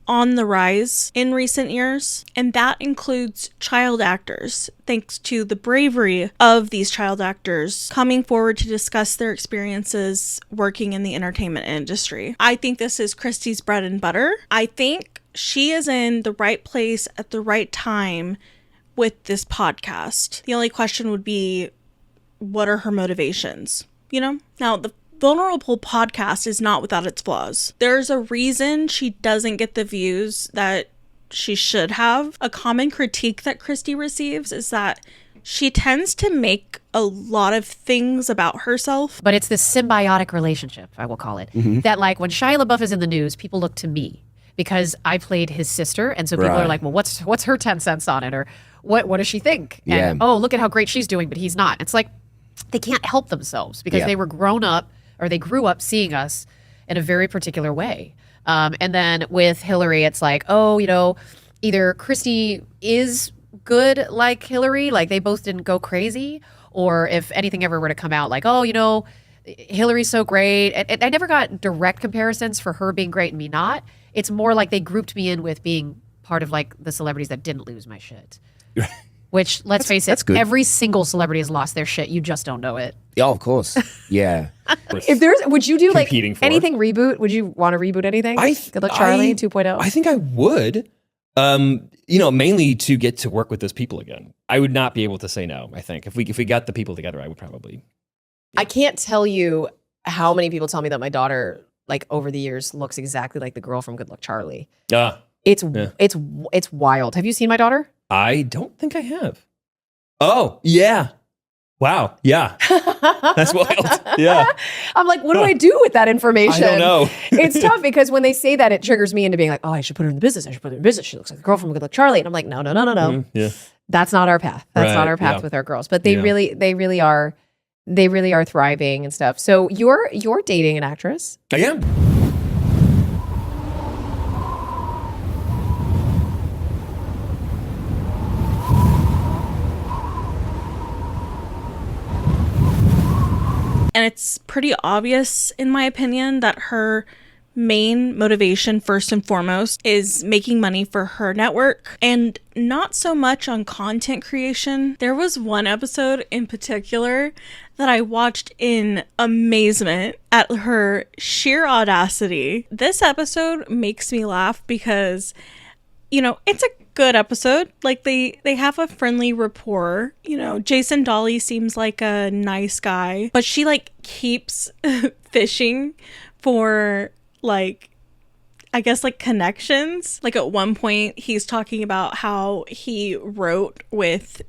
on the rise in recent years, and that includes child actors, thanks to the bravery of these child actors coming forward to discuss their experiences working in the entertainment industry. I think this is Christy's bread and butter. I think she is in the right place at the right time with this podcast. The only question would be, what are her motivations? Now the Vulnerable podcast is not without its flaws. There's a reason she doesn't get the views that she should have. A common critique that Christy receives is that she tends to make a lot of things about herself. But it's this symbiotic relationship, I will call it, that like when Shia LaBeouf is in the news, people look to me because I played his sister. And so people are like, well, what's her 10 cents on it? Or what does she think? And oh, look at how great she's doing, but he's not. It's like they can't help themselves because they were grown up, or they grew up seeing us in a very particular way. And then with Hillary, it's like, oh, either Christy is good like Hillary, like they both didn't go crazy, or if anything ever were to come out like, oh, Hillary's so great. And I never got direct comparisons for her being great and me not. It's more like they grouped me in with being part of like the celebrities that didn't lose my shit. Which, let's face it, every single celebrity has lost their shit. You just don't know it. Yeah, of course. Yeah. Would you do like anything it. reboot? Would you want to reboot anything? Good Luck Charlie 2.0? I think I would. Mainly to get to work with those people again. I would not be able to say no, I think. If we got the people together, I would probably. I can't tell you how many people tell me that my daughter, like over the years, looks exactly like the girl from Good Luck Charlie. It's wild. Have you seen my daughter? I don't think I have. Oh, yeah. Wow. Yeah. That's wild. Yeah. I'm like, what do I do with that information? I don't know. It's tough because when they say that, it triggers me into being like, oh, I should put her in the business. She looks like the girl from Good Luck Charlie. And I'm like, no. Yeah. That's not our path. That's not our path with our girls. But they really are thriving and stuff. So you're dating an actress. I am. And it's pretty obvious, in my opinion, that her main motivation, first and foremost, is making money for her network and not so much on content creation. There was one episode in particular that I watched in amazement at her sheer audacity. This episode makes me laugh because, it's a good episode. Like they have a friendly rapport. Jason Dolly seems like a nice guy, but she like keeps fishing for like, I guess like connections. Like at one point he's talking about how he wrote with,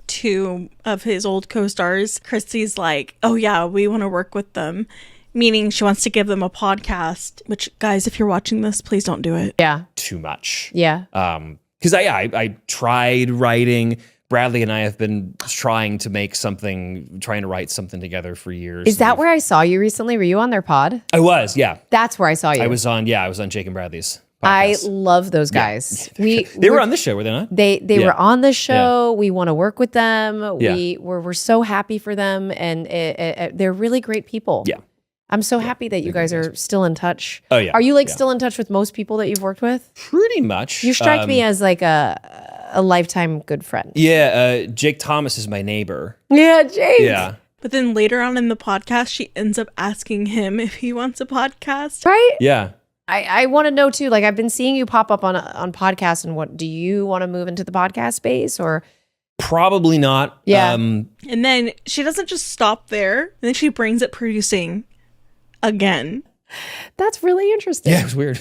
two of his old co-stars. Christy's like, oh yeah, we want to work with them. Meaning she wants to give them a podcast, which guys, if you're watching this, please don't do it. Yeah. Too much. Yeah. Because I tried writing. Bradley and I have been trying to write something together for years. Is that where I saw you recently? Were you on their pod? I was, yeah. That's where I saw you. I was on Jake and Bradley's podcast. I love those guys. Yeah. They were on this show, were they not? They were on the show. Yeah. We want to work with them. We're so happy for them, and they're really great people. Yeah. I'm so happy that you guys are still in touch. Oh yeah. Are you still in touch with most people that you've worked with? Pretty much. You strike me as like a lifetime good friend. Yeah. Jake Thomas is my neighbor. Yeah, Jake. Yeah. But then later on in the podcast, she ends up asking him if he wants a podcast. Right? Yeah. I want to know too. Like I've been seeing you pop up on podcasts, and what do you want to move into the podcast space or? Probably not. Yeah. And then she doesn't just stop there. And then she brings it producing again. That's really interesting. Yeah, it was weird.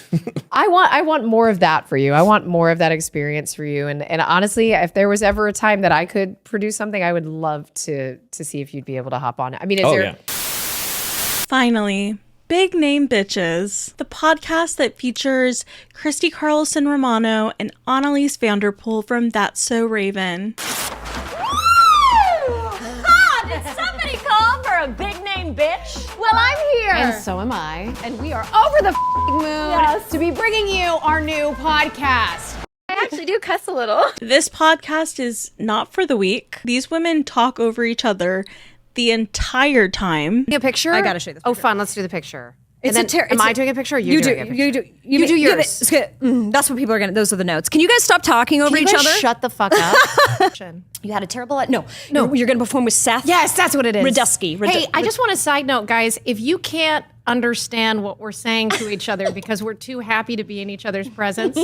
I want more of that for you. I want more of that experience for you. And honestly, if there was ever a time that I could produce something, I would love to see if you'd be able to hop on it. I mean, is there... Yeah. Finally, Big Name Bitches, the podcast that features Christy Carlson Romano and Annaliese Vanderpool from That's So Raven. Did somebody call for a big name bitch? Well, I'm here. And so am I. And we are over the moon to be bringing you our new podcast. I actually do cuss a little. This podcast is not for the weak. These women talk over each other the entire time. A picture? I gotta show you this. Oh, fun. Let's do the picture. It's and then, am I doing a picture or you doing a picture? You do yours. That's what people are gonna. Those are the notes. Can you guys stop talking over Can each you guys other? shut the fuck up. You had a terrible. No. You're gonna perform with Seth. Yes, that's what it is. Radusky. Hey, I just want a side note, guys. If you can't understand what we're saying to each other because we're too happy to be in each other's presence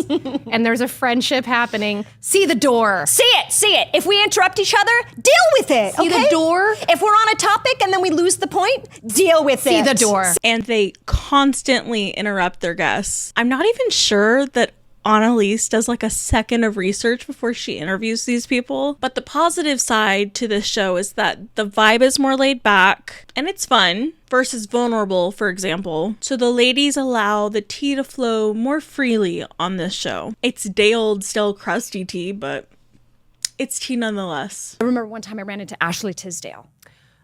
and there's a friendship happening, see the door. See it. If we interrupt each other, deal with it. See the door. If we're on a topic and then we lose the point, deal with it. See the door. And they constantly interrupt their guests. I'm not even sure that Annaliese does like a second of research before she interviews these people. But the positive side to this show is that the vibe is more laid back and it's fun versus Vulnerable, for example. So the ladies allow the tea to flow more freely on this show. It's day old, still crusty tea, but it's tea nonetheless. I remember one time I ran into Ashley Tisdale.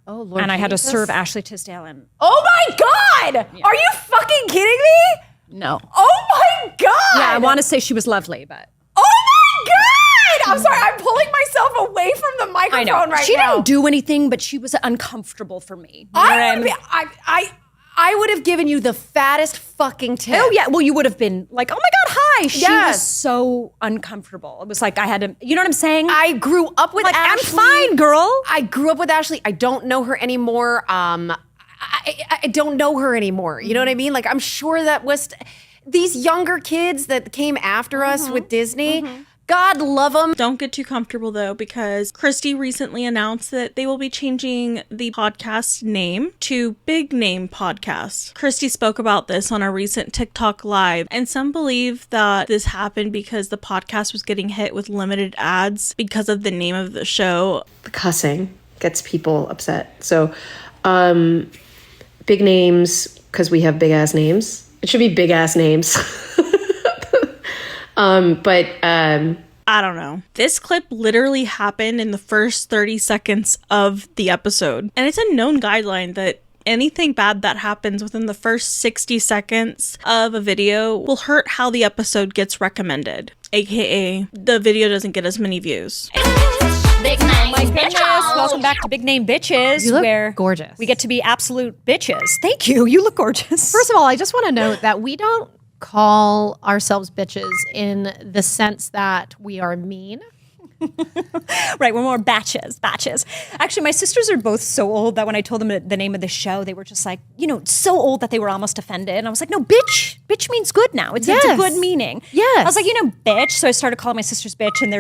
Oh, Lord. And I had to serve Ashley Tisdale and Oh my God! Yeah. Are you fucking kidding me? no. Oh my God! Yeah, I want to say she was lovely, but Oh my God! I'm sorry, I'm pulling myself away from the microphone I know right she now. didn't do anything, but she was uncomfortable for me. I would have given you the fattest fucking tip. Oh yeah, well you would have been like, oh my God, hi. She Yes. was so uncomfortable. It was like I had to, you know what I'm saying? I grew up with like, Ashley. I'm fine, girl. I grew up with Ashley. I don't know her anymore. I don't know her anymore. You know what I mean? Like, I'm sure that was these younger kids that came after us with Disney. God love them. Don't get too comfortable though, because Christy recently announced that they will be changing the podcast name to Big Name Podcast. Christy spoke about this on a recent TikTok live, and some believe that this happened because the podcast was getting hit with limited ads because of the name of the show. The cussing gets people upset. So, big names, because we have big ass names. It should be big ass names. I don't know. This clip literally happened in the first 30 seconds of the episode. And it's a known guideline that anything bad that happens within the first 60 seconds of a video will hurt how the episode gets recommended. AKA, the video doesn't get as many views. Big Name Bitches. Welcome back to Big Name Bitches, You look where gorgeous. we get to be absolute bitches. Thank you. You look gorgeous. First of all, I just want to note that we don't call ourselves bitches in the sense that we are mean. Right, we're more batches. Actually, my sisters are both so old that when I told them the name of the show, they were just like, so old that they were almost offended. And I was like, no, bitch means good now. It's a good meaning. Yes. I was like, bitch. So I started calling my sisters bitch, and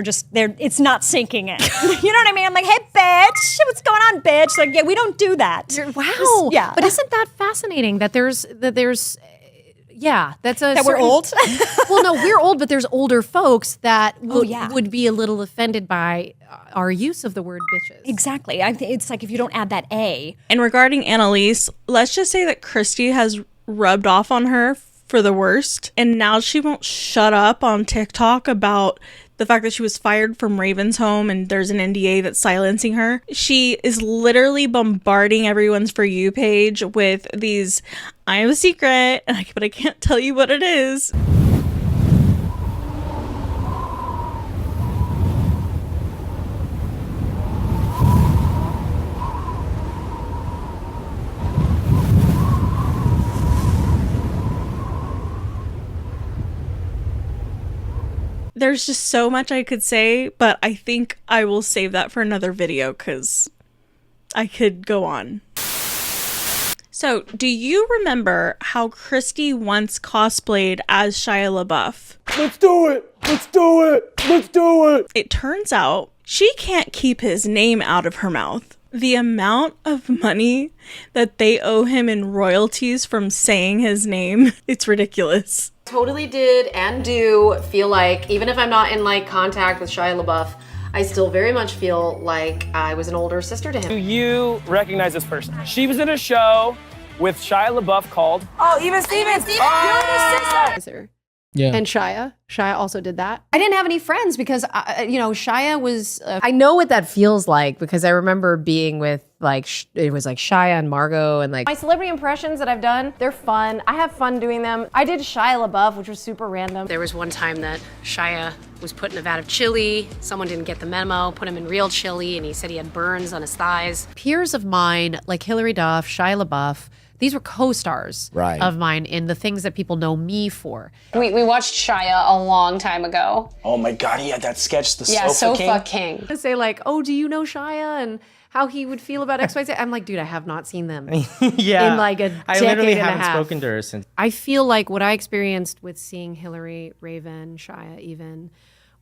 it's not sinking in. You know what I mean? I'm like, hey, bitch, what's going on, bitch? Like, yeah, we don't do that. Wow. Yeah. But isn't that fascinating that there's yeah, that's a that we're old. Well, no, we're old, but there's older folks that would be a little offended by our use of the word bitches. Exactly. It's like if you don't add that A. And regarding Annaliese, let's just say that Christy has rubbed off on her for the worst. And now she won't shut up on TikTok about the fact that she was fired from Raven's home and there's an NDA that's silencing her. She is literally bombarding everyone's For You page with these, I have a secret, but I can't tell you what it is. There's just so much I could say, but I think I will save that for another video because I could go on. So, do you remember how Christy once cosplayed as Shia LaBeouf? Let's do it! Let's do it! Let's do it! It turns out she can't keep his name out of her mouth. The amount of money that they owe him in royalties from saying his name, it's ridiculous. Totally did and do feel like, even if I'm not in like contact with Shia LaBeouf, I still very much feel like I was an older sister to him. Do you recognize this person? She was in a show with Shia LaBeouf called Oh, even Stevens. You're his sister. Yeah. And Shia also did that. I didn't have any friends because, Shia was, I know what that feels like because I remember being with it was like Shia and Margot and like. My celebrity impressions that I've done, they're fun. I have fun doing them. I did Shia LaBeouf, which was super random. There was one time that Shia was put in a vat of chili. Someone didn't get the memo, put him in real chili, and he said he had burns on his thighs. Peers of mine, like Hilary Duff, Shia LaBeouf, these were co-stars of mine in the things that people know me for. We watched Shia a long time ago. Oh my God, he had that sketch, the Sofa King. To say like, oh, do you know Shia and how he would feel about XYZ? I'm like, dude, I have not seen them Yeah. in like a decade I literally and a haven't half. spoken to her since. I feel like what I experienced with seeing Hillary, Raven, Shia even,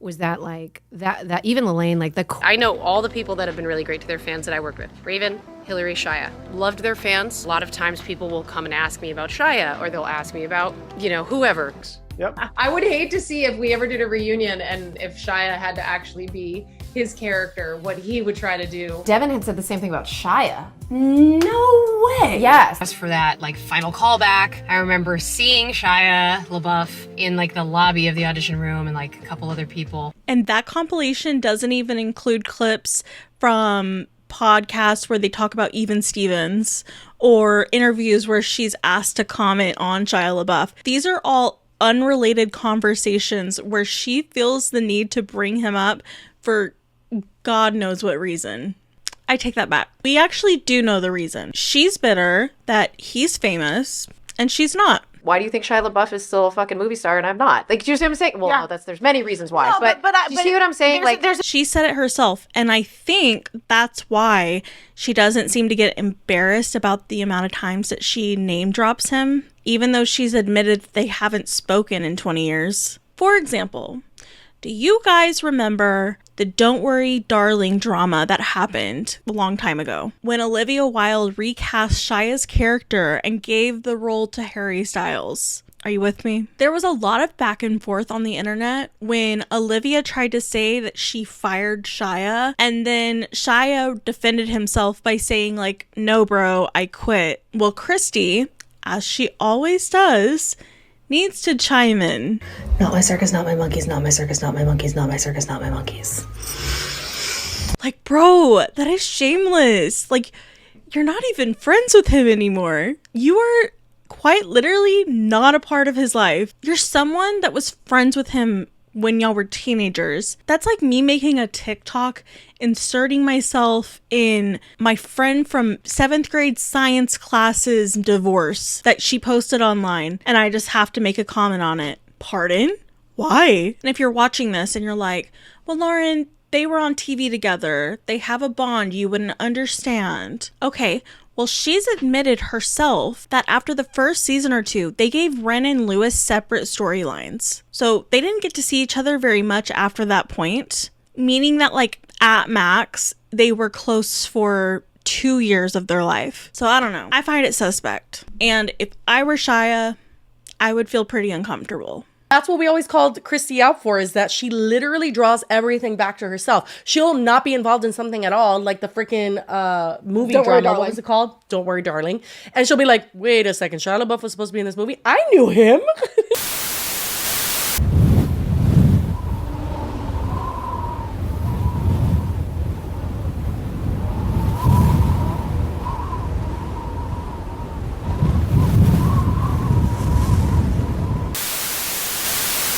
was that like that even Lelaine, like I know all the people that have been really great to their fans that I worked with. Raven, Hillary, Shia. Loved their fans. A lot of times people will come and ask me about Shia, or they'll ask me about, whoever. Yep. I would hate to see if we ever did a reunion and if Shia had to actually be his character, what he would try to do. Devin had said the same thing about Shia. No way. Yes. As for that, final callback, I remember seeing Shia LaBeouf in the lobby of the audition room and a couple other people. And that compilation doesn't even include clips from podcasts where they talk about Even Stevens or interviews where she's asked to comment on Shia LaBeouf. These are all unrelated conversations where she feels the need to bring him up for God knows what reason. I take that back. We actually do know the reason. She's bitter that he's famous and she's not. Why do you think Shia LaBeouf is still a fucking movie star and I'm not? Do you see what I'm saying? Well, no, there's many reasons why. No, but do you see what I'm saying? She said it herself, and I think that's why she doesn't seem to get embarrassed about the amount of times that she name drops him, even though she's admitted that they haven't spoken in 20 years. For example, do you guys remember the Don't Worry Darling drama that happened a long time ago when Olivia Wilde recast Shia's character and gave the role to Harry Styles? Are you with me? There was a lot of back and forth on the internet when Olivia tried to say that she fired Shia, and then Shia defended himself by saying no bro, I quit. Well, Christy, as she always does, needs to chime in. Not my circus, not my monkeys, not my circus, not my monkeys, not my circus, not my monkeys. Bro, that is shameless. You're not even friends with him anymore. You are quite literally not a part of his life. You're someone that was friends with him when y'all were teenagers. That's like me making a TikTok, inserting myself in my friend from 7th grade science class's divorce that she posted online, and I just have to make a comment on it. Pardon? Why? And if you're watching this and you're like, well, Lauren, they were on TV together, they have a bond, you wouldn't understand. Okay, well, she's admitted herself that after the first season or two, they gave Ren and Lewis separate storylines. So they didn't get to see each other very much after that point, meaning that at max, they were close for 2 years of their life. So I don't know. I find it suspect. And if I were Shia, I would feel pretty uncomfortable. That's what we always called Christy out for, is that she literally draws everything back to herself. She'll not be involved in something at all, like the freaking movie drama. What was it called? Don't Worry, Darling. And she'll be like, wait a second, Shia LaBeouf was supposed to be in this movie? I knew him.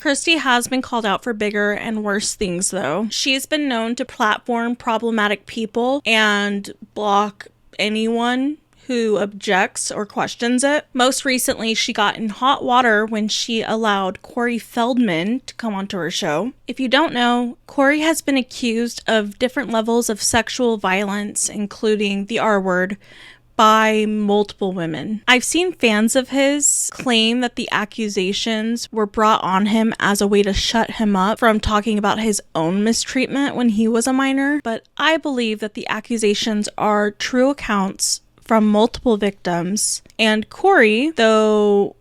Christy has been called out for bigger and worse things, though. She's been known to platform problematic people and block anyone who objects or questions it. Most recently, she got in hot water when she allowed Corey Feldman to come onto her show. If you don't know, Corey has been accused of different levels of sexual violence, including the R word, by multiple women. I've seen fans of his claim that the accusations were brought on him as a way to shut him up from talking about his own mistreatment when he was a minor, but I believe that the accusations are true accounts from multiple victims. And Corey, though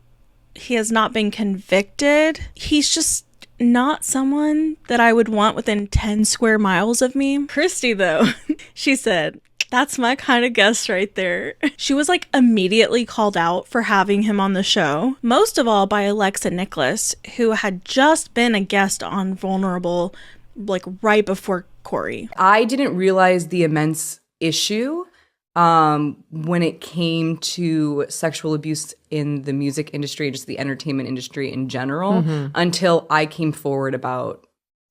he has not been convicted, he's just not someone that I would want within 10 square miles of me. Christy, though, she said, "That's my kind of guest right there." She was like immediately called out for having him on the show, most of all by Alexa Nicholas, who had just been a guest on Vulnerable like right before Corey. I didn't realize the immense issue when it came to sexual abuse in the music industry, just the entertainment industry in general, until I came forward about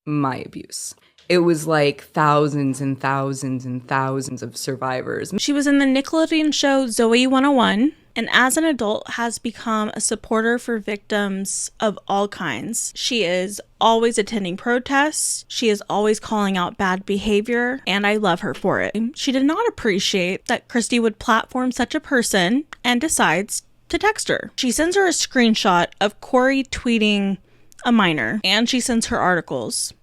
my abuse. It was like thousands and thousands and thousands of survivors. She was in the Nickelodeon show Zoe 101, and as an adult has become a supporter for victims of all kinds. She is always attending protests. She is always calling out bad behavior, and I love her for it. She did not appreciate that Christy would platform such a person and decides to text her. She sends her a screenshot of Corey tweeting a minor, and she sends her articles.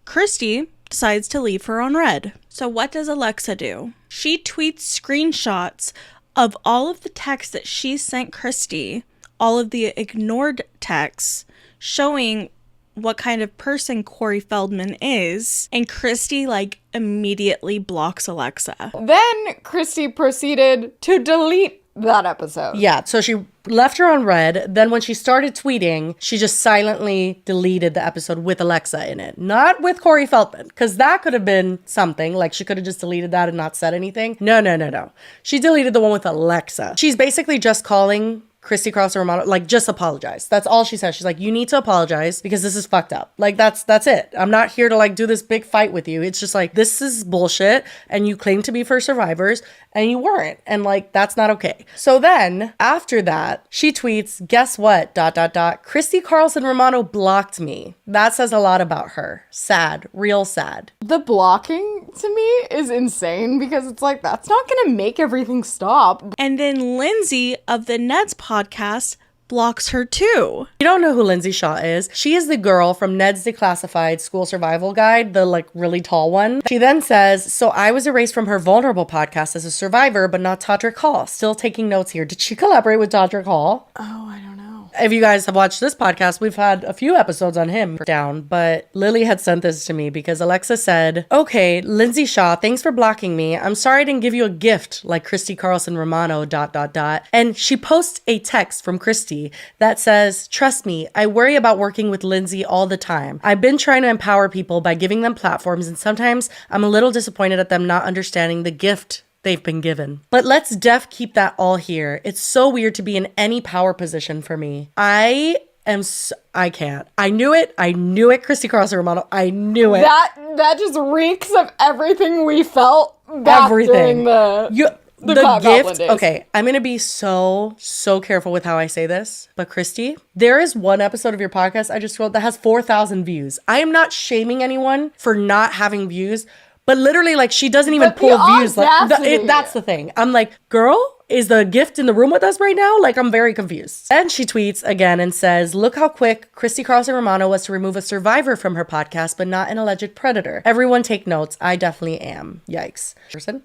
Christy decides to leave her on red. So what does Alexa do? She tweets screenshots of all of the texts that she sent Christy, all of the ignored texts, showing what kind of person Corey Feldman is, and Christy like immediately blocks Alexa. Then Christy proceeded to delete that episode. Yeah, so she left her on red. Then when she started tweeting, she just silently deleted the episode with Alexa in it. Not with Corey Feldman, because that could have been something. Like, she could have just deleted that and not said anything. No. She deleted the one with Alexa. She's basically just calling Christy Carlson Romano, like, just apologize. That's all she says. She's like, you need to apologize because this is fucked up. Like, that's it. I'm not here to like do this big fight with you. It's just like, this is bullshit, and you claim to be for survivors and you weren't, and like, that's not okay. So then after that, she tweets, guess what, ... Christy Carlson Romano blocked me. That says a lot about her. Sad, real sad. The blocking to me is insane because it's like, that's not gonna make everything stop. And then Lindsay of the Ned's podcast blocks her too. You don't know who Lindsay Shaw is. She is the girl from Ned's Declassified School Survival Guide, the like really tall one. She then says, so I was erased from her Vulnerable podcast as a survivor, but not Todrick Hall. Still taking notes here. Did she collaborate with Todrick Hall? Oh, I don't know. If you guys have watched this podcast, we've had a few episodes on him down, but Lily had sent this to me because Alexa said, okay, Lindsay Shaw, thanks for blocking me. I'm sorry I didn't give you a gift like Christy Carlson Romano, ... And she posts a text from Christy that says, trust me, I worry about working with Lindsay all the time. I've been trying to empower people by giving them platforms, and sometimes I'm a little disappointed at them not understanding the gift they've been given. But let's keep that all here. It's so weird to be in any power position for me. I can't. I knew it, Christy Carlson Romano. I knew it. That just reeks of everything we felt back during the gift. Okay, I'm gonna be so careful with how I say this, but Christy, there is one episode of your podcast I just scrolled that has 4,000 views. I am not shaming anyone for not having views, but literally, like, she doesn't even pull views. Like, that's the thing. I'm like, girl, is the gift in the room with us right now? Like, I'm very confused. And she tweets again and says, look how quick Christy Carlson Romano was to remove a survivor from her podcast, but not an alleged predator. Everyone take notes. I definitely am. Yikes.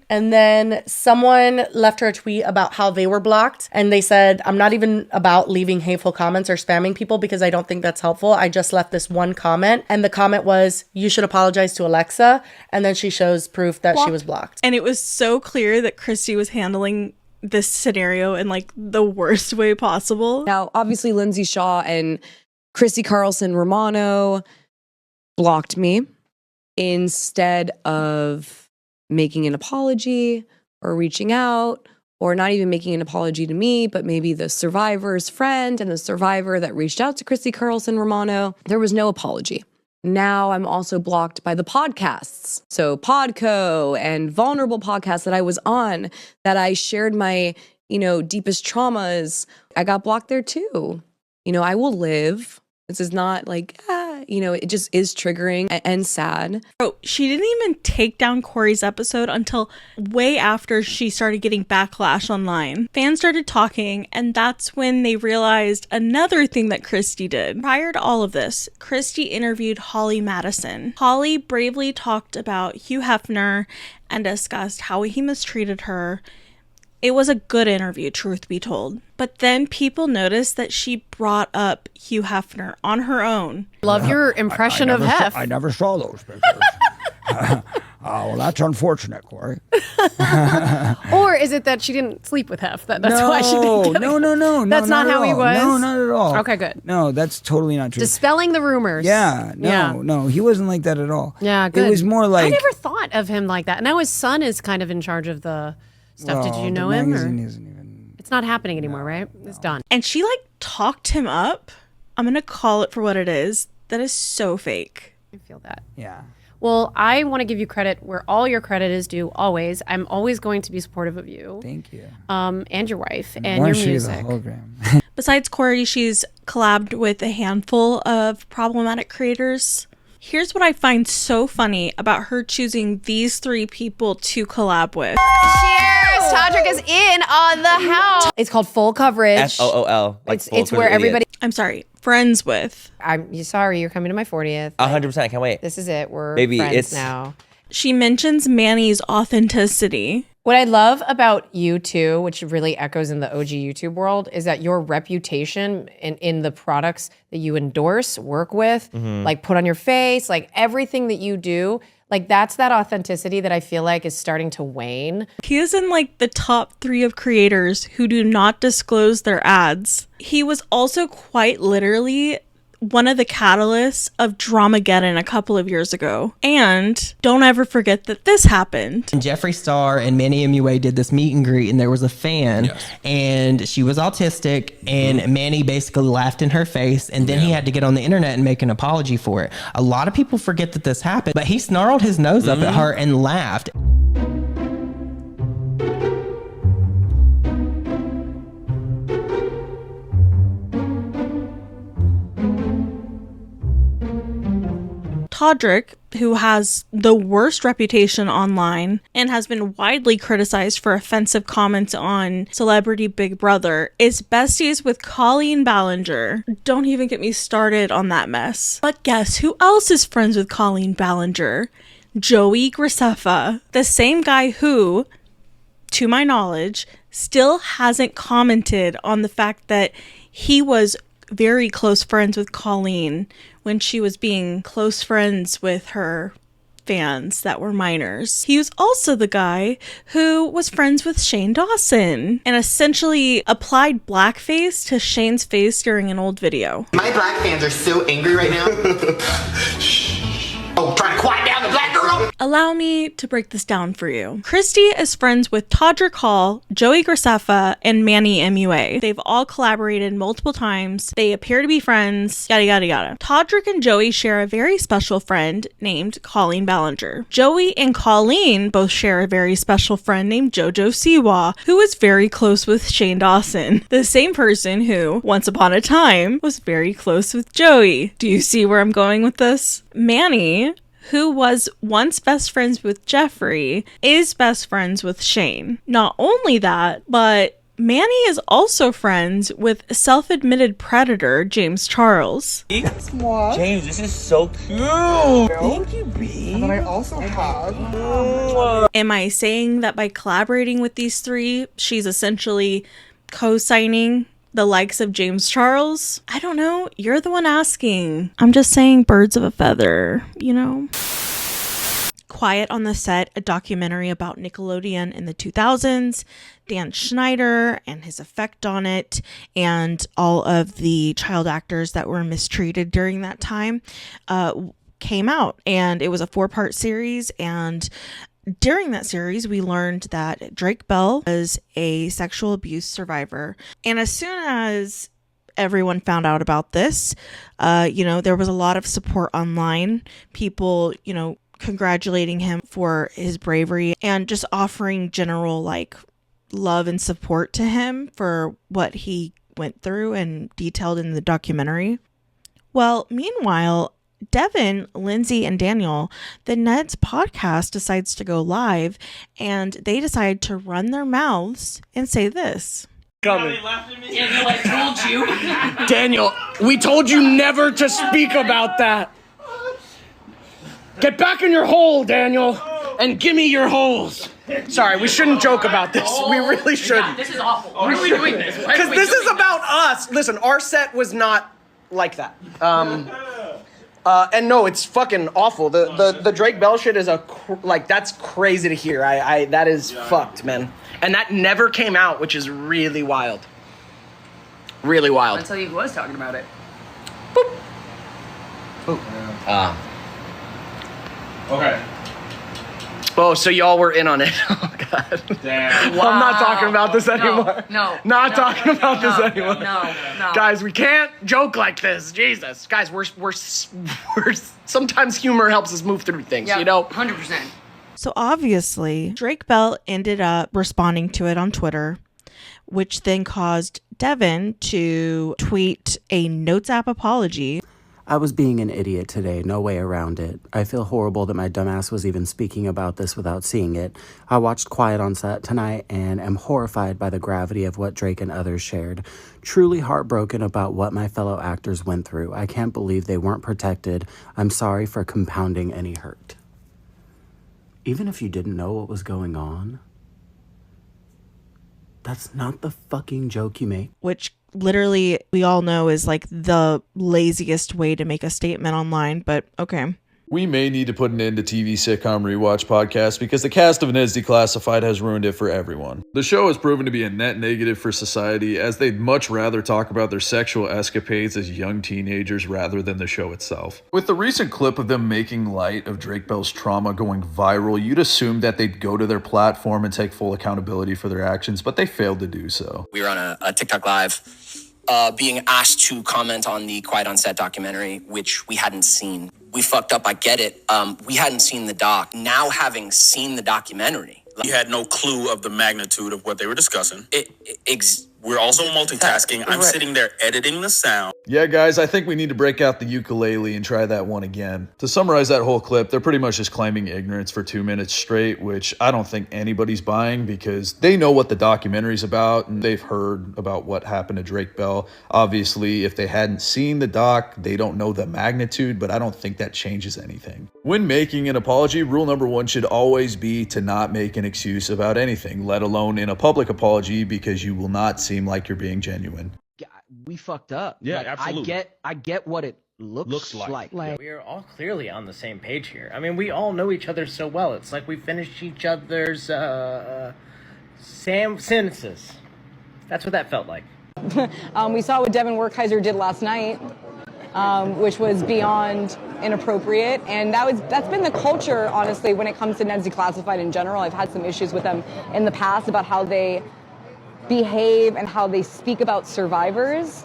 And then someone left her a tweet about how they were blocked. And they said, I'm not even about leaving hateful comments or spamming people because I don't think that's helpful. I just left this one comment. And the comment was, you should apologize to Alexa. And then she shows proof that she was blocked. And it was so clear that Christy was handling this scenario in like the worst way possible. Now, obviously, Lindsay Shaw and Christy Carlson Romano blocked me instead of making an apology or reaching out, or not even making an apology to me, but maybe the survivor's friend and the survivor that reached out to Christy Carlson Romano. There was no apology. Now I'm also blocked by the podcasts. So Podco and Vulnerable podcasts that I was on, that I shared my, deepest traumas. I got blocked there too. I will live. This is not like, it just is triggering and sad. Bro, she didn't even take down Corey's episode until way after she started getting backlash online. Fans started talking, and that's when they realized another thing that Christy did. Prior to all of this, Christy interviewed Holly Madison. Holly bravely talked about Hugh Hefner and discussed how he mistreated her. It was a good interview, truth be told. But then people noticed that she brought up Hugh Hefner on her own. Love your impression of Hef. I never saw those pictures. Well, that's unfortunate, Corey. Or is it that she didn't sleep with Hef? That's why she didn't get No. That's not how he was? No, not at all. Okay, good. No, that's totally not true. Dispelling the rumors. Yeah, no, he wasn't like that at all. Yeah, good. It was more like... I never thought of him like that. Now his son is kind of in charge of the stuff. Did you know him? It's not happening anymore, right? It's done. And she talked him up. I'm going to call it for what it is. That is so fake. I feel that. Yeah. Well, I want to give you credit where all your credit is due, always. I'm always going to be supportive of you. Thank you. And your wife and your music. Besides Corey, she's collabed with a handful of problematic creators. Here's what I find so funny about her choosing these 3 people to collab with. Cheers! Todrick is in on the house. It's called Full Coverage. FOOL. It's where everybody... I'm sorry, friends with. I'm sorry, you're coming to my 40th. 100%. I can't wait. This is it. We're Maybe friends now. She mentions Manny's authenticity. What I love about you too, which really echoes in the OG YouTube world, is that your reputation in the products that you endorse, work with, put on your face, everything that you do, that's that authenticity that I feel like is starting to wane. He is in the top 3 of creators who do not disclose their ads. He was also quite literally one of the catalysts of Dramageddon a couple of years ago. And don't ever forget that this happened. And Jeffree Star and Manny MUA did this meet and greet, and there was a fan, and she was autistic, and Manny basically laughed in her face, and then he had to get on the internet and make an apology for it. A lot of people forget that this happened, but he snarled his nose up at her and laughed. Todrick, who has the worst reputation online and has been widely criticized for offensive comments on Celebrity Big Brother, is besties with Colleen Ballinger. Don't even get me started on that mess. But guess who else is friends with Colleen Ballinger? Joey Graceffa, the same guy who, to my knowledge, still hasn't commented on the fact that he was very close friends with Colleen when she was being close friends with her fans that were minors. He was also the guy who was friends with Shane Dawson and essentially applied blackface to Shane's face during an old video. My black fans are so angry right now. Oh, trying to quiet down the black girl. Allow me to break this down for you. Christy is friends with Todrick Hall, Joey Graceffa, and Manny MUA. They've all collaborated multiple times. They appear to be friends, yada yada yada. Todrick and Joey share a very special friend named Colleen Ballinger. Joey and Colleen both share a very special friend named JoJo Siwa, who is very close with Shane Dawson, the same person who, once upon a time, was very close with Joey. Do you see where I'm going with this? Manny, who was once best friends with Jeffree, is best friends with Shane. Not only that, but Manny is also friends with self-admitted predator James Charles. What? James, this is so cute. Thank you, B. And then I also have... Am I saying that by collaborating with these 3, she's essentially co-signing the likes of James Charles? I don't know. You're the one asking. I'm just saying birds of a feather, you know? Quiet on the Set, a documentary about Nickelodeon in the 2000s, Dan Schneider and his effect on it, and all of the child actors that were mistreated during that time, came out. And it was a 4-part series, and during that series, we learned that Drake Bell was a sexual abuse survivor. And as soon as everyone found out about this, there was a lot of support online. People, congratulating him for his bravery and just offering general, love and support to him for what he went through and detailed in the documentary. Well, meanwhile, Devin, Lindsay, and Daniel, the Ned's podcast decides to go live, and they decide to run their mouths and say this. Coming. Daniel, I told you. Daniel, we told you never to speak about that. Get back in your hole, Daniel, and give me your holes. Sorry, we shouldn't joke about this. We really shouldn't. This is awful. Why are we doing this? Because this is about us. Listen, our set was not like that. And no, it's fucking awful. The Drake Bell shit is that's crazy to hear. That is fucked, man. And that never came out, which is really wild. Really wild. Until he was talking about it. Okay. Oh, so y'all were in on it. Oh, God. Damn. Wow. I'm not talking about this anymore. No. Talking about this anymore. No. Guys, we can't joke like this. Jesus. Guys, we're sometimes humor helps us move through things, you know? 100%. So obviously, Drake Bell ended up responding to it on Twitter, which then caused Devin to tweet a Notes app apology. I was being an idiot today, no way around it. I feel horrible that my dumbass was even speaking about this without seeing it. I watched Quiet on Set tonight and am horrified by the gravity of what Drake and others shared. Truly heartbroken about what my fellow actors went through. I can't believe they weren't protected. I'm sorry for compounding any hurt. Even if you didn't know what was going on, that's not the fucking joke you make. Which literally we all know is like the laziest way to make a statement online, but okay. We may need to put an end to TV sitcom rewatch podcast because the cast of Ned's Declassified has ruined it for everyone. The show has proven to be a net negative for society, as they'd much rather talk about their sexual escapades as young teenagers rather than the show itself. With the recent clip of them making light of Drake Bell's trauma going viral, you'd assume that they'd go to their platform and take full accountability for their actions, but they failed to do so. We were on a TikTok live being asked to comment on the Quiet on Set documentary, which we hadn't seen. We fucked up, I get it. We hadn't seen the doc. Now having seen the documentary. You had no clue of the magnitude of what they were discussing. We're also multitasking. I'm sitting there editing the sound. Yeah, guys, I think we need to break out the ukulele and try that one again. To summarize that whole clip, they're pretty much just claiming ignorance for 2 minutes straight, which I don't think anybody's buying because they know what the documentary's about and they've heard about what happened to Drake Bell. Obviously, if they hadn't seen the doc, they don't know the magnitude, but I don't think that changes anything. When making an apology, rule number 1 should always be to not make an excuse about anything, let alone in a public apology, because you will not seem like you're being genuine. We fucked up. Yeah, like, absolutely. I get what it looks like. We are all clearly on the same page here. I mean, we all know each other so well. It's like we finished each other's sentences. That's what that felt like. We saw what Devin Werkheiser did last night, which was beyond inappropriate, and that's been the culture, honestly, when it comes to Ned's Declassified in general. I've had some issues with them in the past about how they behave and how they speak about survivors.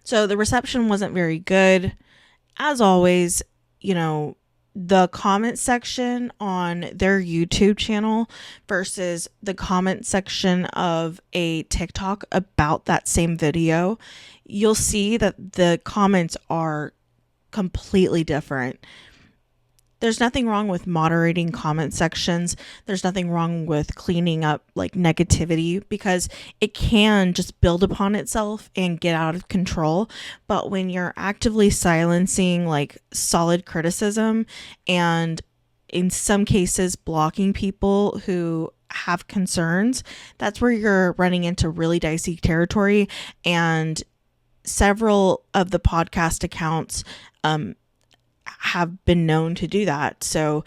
So the reception wasn't very good. As always, you know, the comment section on their YouTube channel versus the comment section of a TikTok about that same video, you'll see that the comments are completely different. There's nothing wrong with moderating comment sections. There's nothing wrong with cleaning up like negativity because it can just build upon itself and get out of control. But when you're actively silencing like solid criticism and in some cases blocking people who have concerns, that's where you're running into really dicey territory. And several of the podcast accounts have been known to do that. So,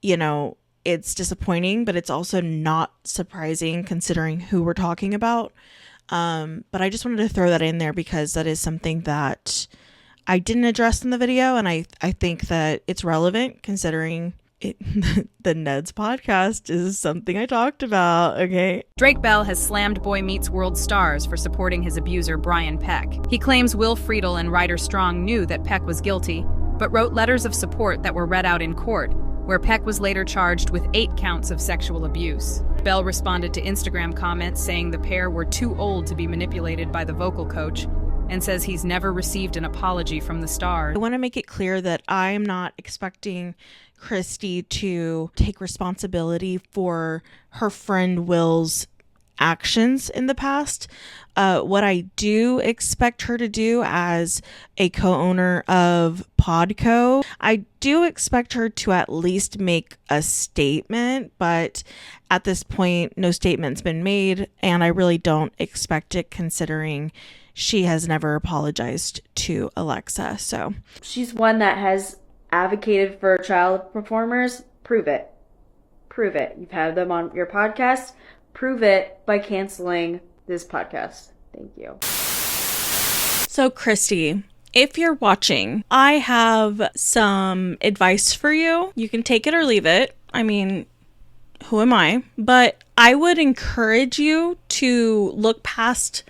you know, it's disappointing, but it's also not surprising considering who we're talking about. But I just wanted to throw that in there because that is something that I didn't address in the video. And I think that it's relevant considering it, the Ned's podcast is something I talked about. Okay. Drake Bell has slammed Boy Meets World stars for supporting his abuser, Brian Peck. He claims Will Friedle and Ryder Strong knew that Peck was guilty, but wrote letters of support that were read out in court, where Peck was later charged with 8 counts of sexual abuse. Bell responded to Instagram comments saying the pair were too old to be manipulated by the vocal coach and says he's never received an apology from the stars. I want to make it clear that I'm not expecting Christy to take responsibility for her friend Will's actions in the past. What I do expect her to do as a co-owner of Podco, I do expect her to at least make a statement, but at this point, no statement's been made, and I really don't expect it considering she has never apologized to Alexa. So she's one that has advocated for child performers. Prove it. Prove it. You've had them on your podcast. Prove it by canceling this podcast. Thank you. So, Christy, if you're watching, I have some advice for you. You can take it or leave it. I mean, who am I? But I would encourage you to look past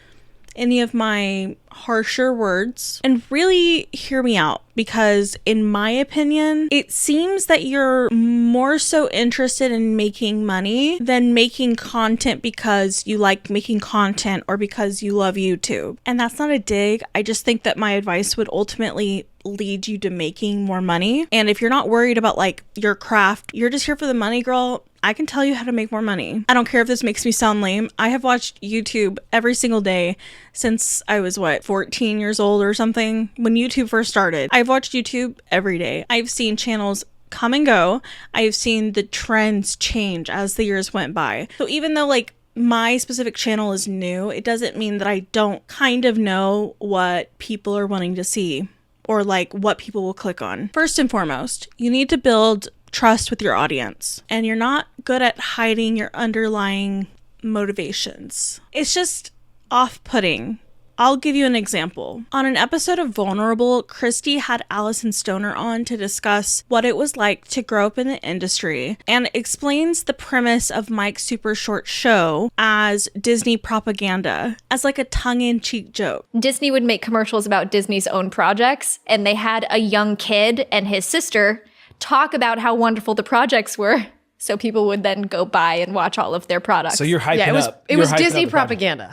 any of my harsher words and really hear me out, because in my opinion, it seems that you're more so interested in making money than making content because you like making content or because you love YouTube. And that's not a dig. I just think that my advice would ultimately lead you to making more money. And if you're not worried about like your craft, you're just here for the money, girl, I can tell you how to make more money. I don't care if this makes me sound lame. I have watched YouTube every single day since I was 14 years old or something, when YouTube first started. I've watched YouTube every day. I've seen channels come and go. I've seen the trends change as the years went by. So even though like my specific channel is new, it doesn't mean that I don't kind of know what people are wanting to see or like what people will click on. First and foremost, you need to build trust with your audience, and you're not good at hiding your underlying motivations. It's just off-putting. I'll give you an example. On an episode of Vulnerable, Christy had Allison Stoner on to discuss what it was like to grow up in the industry and explains the premise of Mike's super short show as Disney propaganda, as like a tongue-in-cheek joke. Disney would make commercials about Disney's own projects, and they had a young kid and his sister talk about how wonderful the projects were. So people would then go buy and watch all of their products. So you're hyping up. It was Disney propaganda.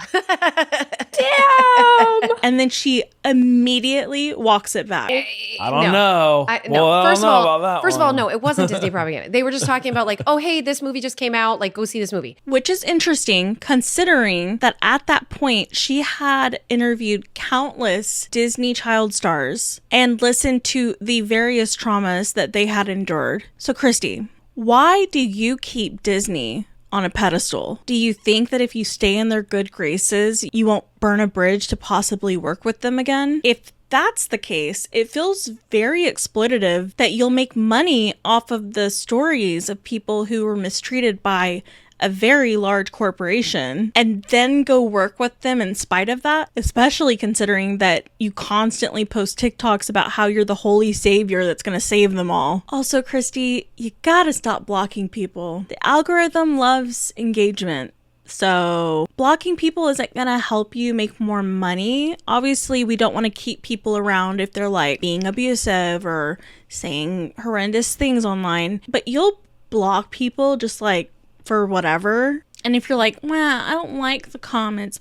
Damn! And then she immediately walks it back. I don't know. First of all, no, it wasn't Disney propaganda. They were just talking about like, oh, hey, this movie just came out. Like, go see this movie. Which is interesting considering that at that point, she had interviewed countless Disney child stars and listened to the various traumas that they had endured. So, Christy, why do you keep Disney on a pedestal? Do you think that if you stay in their good graces, you won't burn a bridge to possibly work with them again? If that's the case, it feels very exploitative that you'll make money off of the stories of people who were mistreated by a very large corporation and then go work with them in spite of that, especially considering that you constantly post TikToks about how you're the holy savior that's going to save them all. Also, Christy, you gotta stop blocking people. The algorithm loves engagement. So blocking people isn't gonna help you make more money. Obviously, we don't want to keep people around if they're like being abusive or saying horrendous things online, but you'll block people just like for whatever. And if you're like, well, I don't like the comments,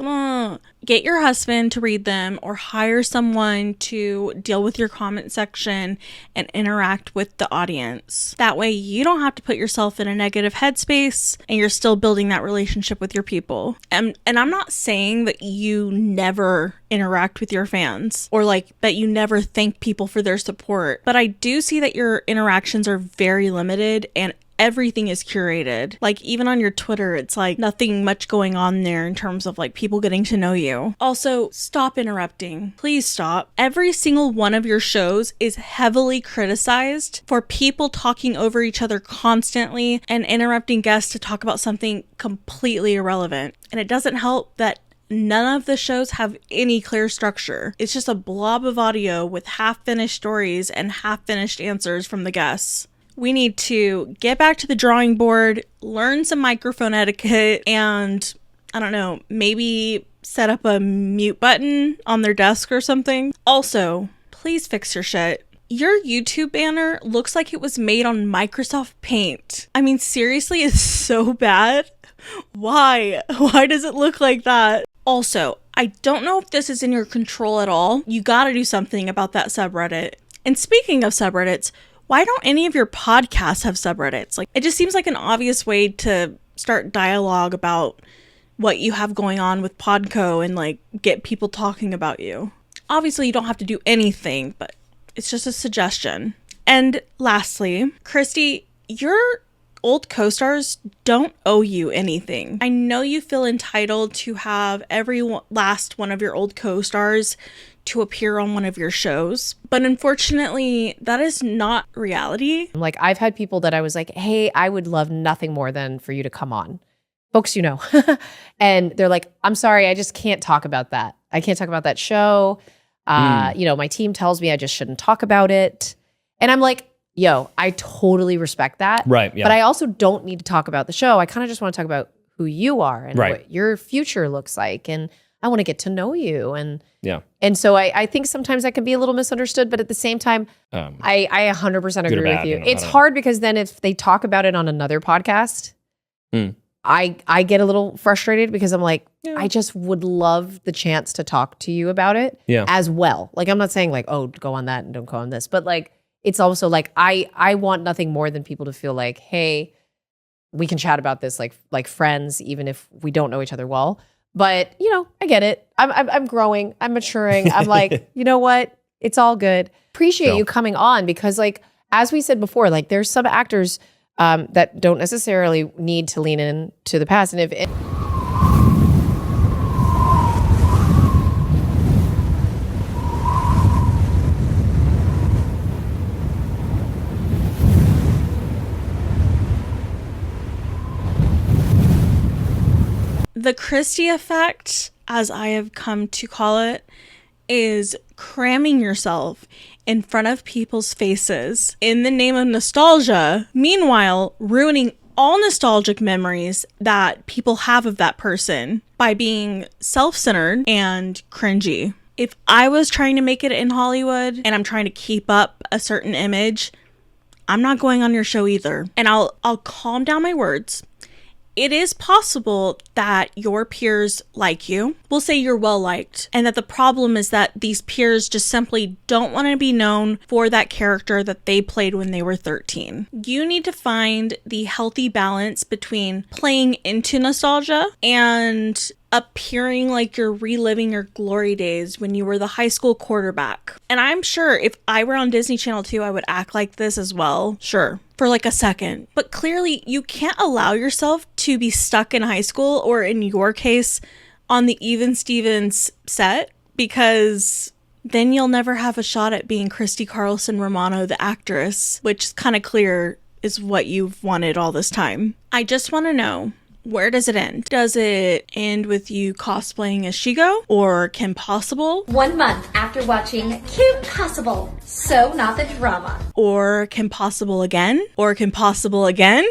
get your husband to read them or hire someone to deal with your comment section and interact with the audience. That way you don't have to put yourself in a negative headspace and you're still building that relationship with your people. And I'm not saying that you never interact with your fans or like that you never thank people for their support, but I do see that your interactions are very limited and everything is curated. Like even on your Twitter, it's like nothing much going on there in terms of like people getting to know you. Also, stop interrupting. Please stop. Every single one of your shows is heavily criticized for people talking over each other constantly and interrupting guests to talk about something completely irrelevant. And it doesn't help that none of the shows have any clear structure. It's just a blob of audio with half-finished stories and half-finished answers from the guests. We need to get back to the drawing board, learn some microphone etiquette, and I don't know, maybe set up a mute button on their desk or something. Also, please fix your shit. Your YouTube banner looks like it was made on Microsoft Paint. I mean, seriously, it's so bad. Why? Why does it look like that? Also, I don't know if this is in your control at all. You gotta do something about that subreddit. And speaking of subreddits, why don't any of your podcasts have subreddits? Like, it just seems like an obvious way to start dialogue about what you have going on with Podco and like get people talking about you. Obviously, you don't have to do anything, but it's just a suggestion. And lastly, Christy, your old co-stars don't owe you anything. I know you feel entitled to have every last one of your old co-stars to appear on one of your shows, but unfortunately, that is not reality. Like, I've had people that I was like, hey, I would love nothing more than for you to come on. Folks, you know. And they're like, I'm sorry, I just can't talk about that. I can't talk about that show. You know, my team tells me I just shouldn't talk about it. And I'm like, yo, I totally respect that. Right. Yeah. But I also don't need to talk about the show. I kind of just want to talk about who you are and what your future looks like. And I want to get to know you. And so I think sometimes that can be a little misunderstood, but at the same time, I 100% agree with you. It's hard because then if they talk about it on another podcast, I get a little frustrated because I'm like, I just would love the chance to talk to you about it as well. Like, I'm not saying like, oh, go on that and don't go on this, but like, it's also like, I want nothing more than people to feel like, hey, we can chat about this like friends, even if we don't know each other well. But, you know, I get it. I'm growing. I'm maturing. I'm like, you know what? It's all good. Appreciate you coming on because, like, as we said before, like, there's some actors that don't necessarily need to lean in to the past. And if the Christy effect, as I have come to call it, is cramming yourself in front of people's faces in the name of nostalgia, meanwhile ruining all nostalgic memories that people have of that person by being self-centered and cringy. If I was trying to make it in Hollywood and I'm trying to keep up a certain image, I'm not going on your show either. And I'll calm down my words. It is possible that your peers like you. We'll say you're well liked, and that the problem is that these peers just simply don't want to be known for that character that they played when they were 13. You need to find the healthy balance between playing into nostalgia and appearing like you're reliving your glory days when you were the high school quarterback. And I'm sure if I were on Disney Channel 2, I would act like this as well. Sure. For like a second. But clearly, you can't allow yourself to be stuck in high school, or in your case, on the Even Stevens set, because then you'll never have a shot at being Christy Carlson Romano, the actress, which is kind of clear is what you've wanted all this time. I just want to know, where does it end? Does it end with you cosplaying as Shigo or Kim Possible? 1 month after watching Kim Possible, so not the drama. Or Kim Possible again? Or Kim Possible again?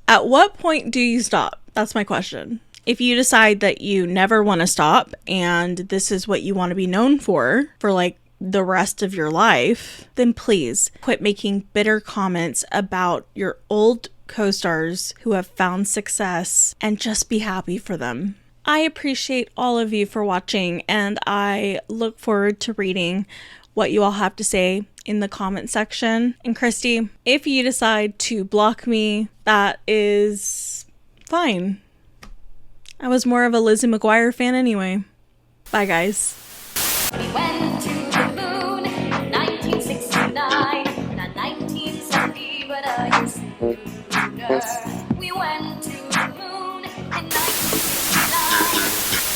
At what point do you stop? That's my question. If you decide that you never want to stop and this is what you want to be known for like the rest of your life, then please quit making bitter comments about your old co-stars who have found success and just be happy for them. I appreciate all of you for watching, and I look forward to reading what you all have to say in the comment section. And Christy, if you decide to block me, that is fine. I was more of a Lizzie McGuire fan anyway. Bye, guys. We went to the moon in 1969, not 1970, but a year sooner. We went to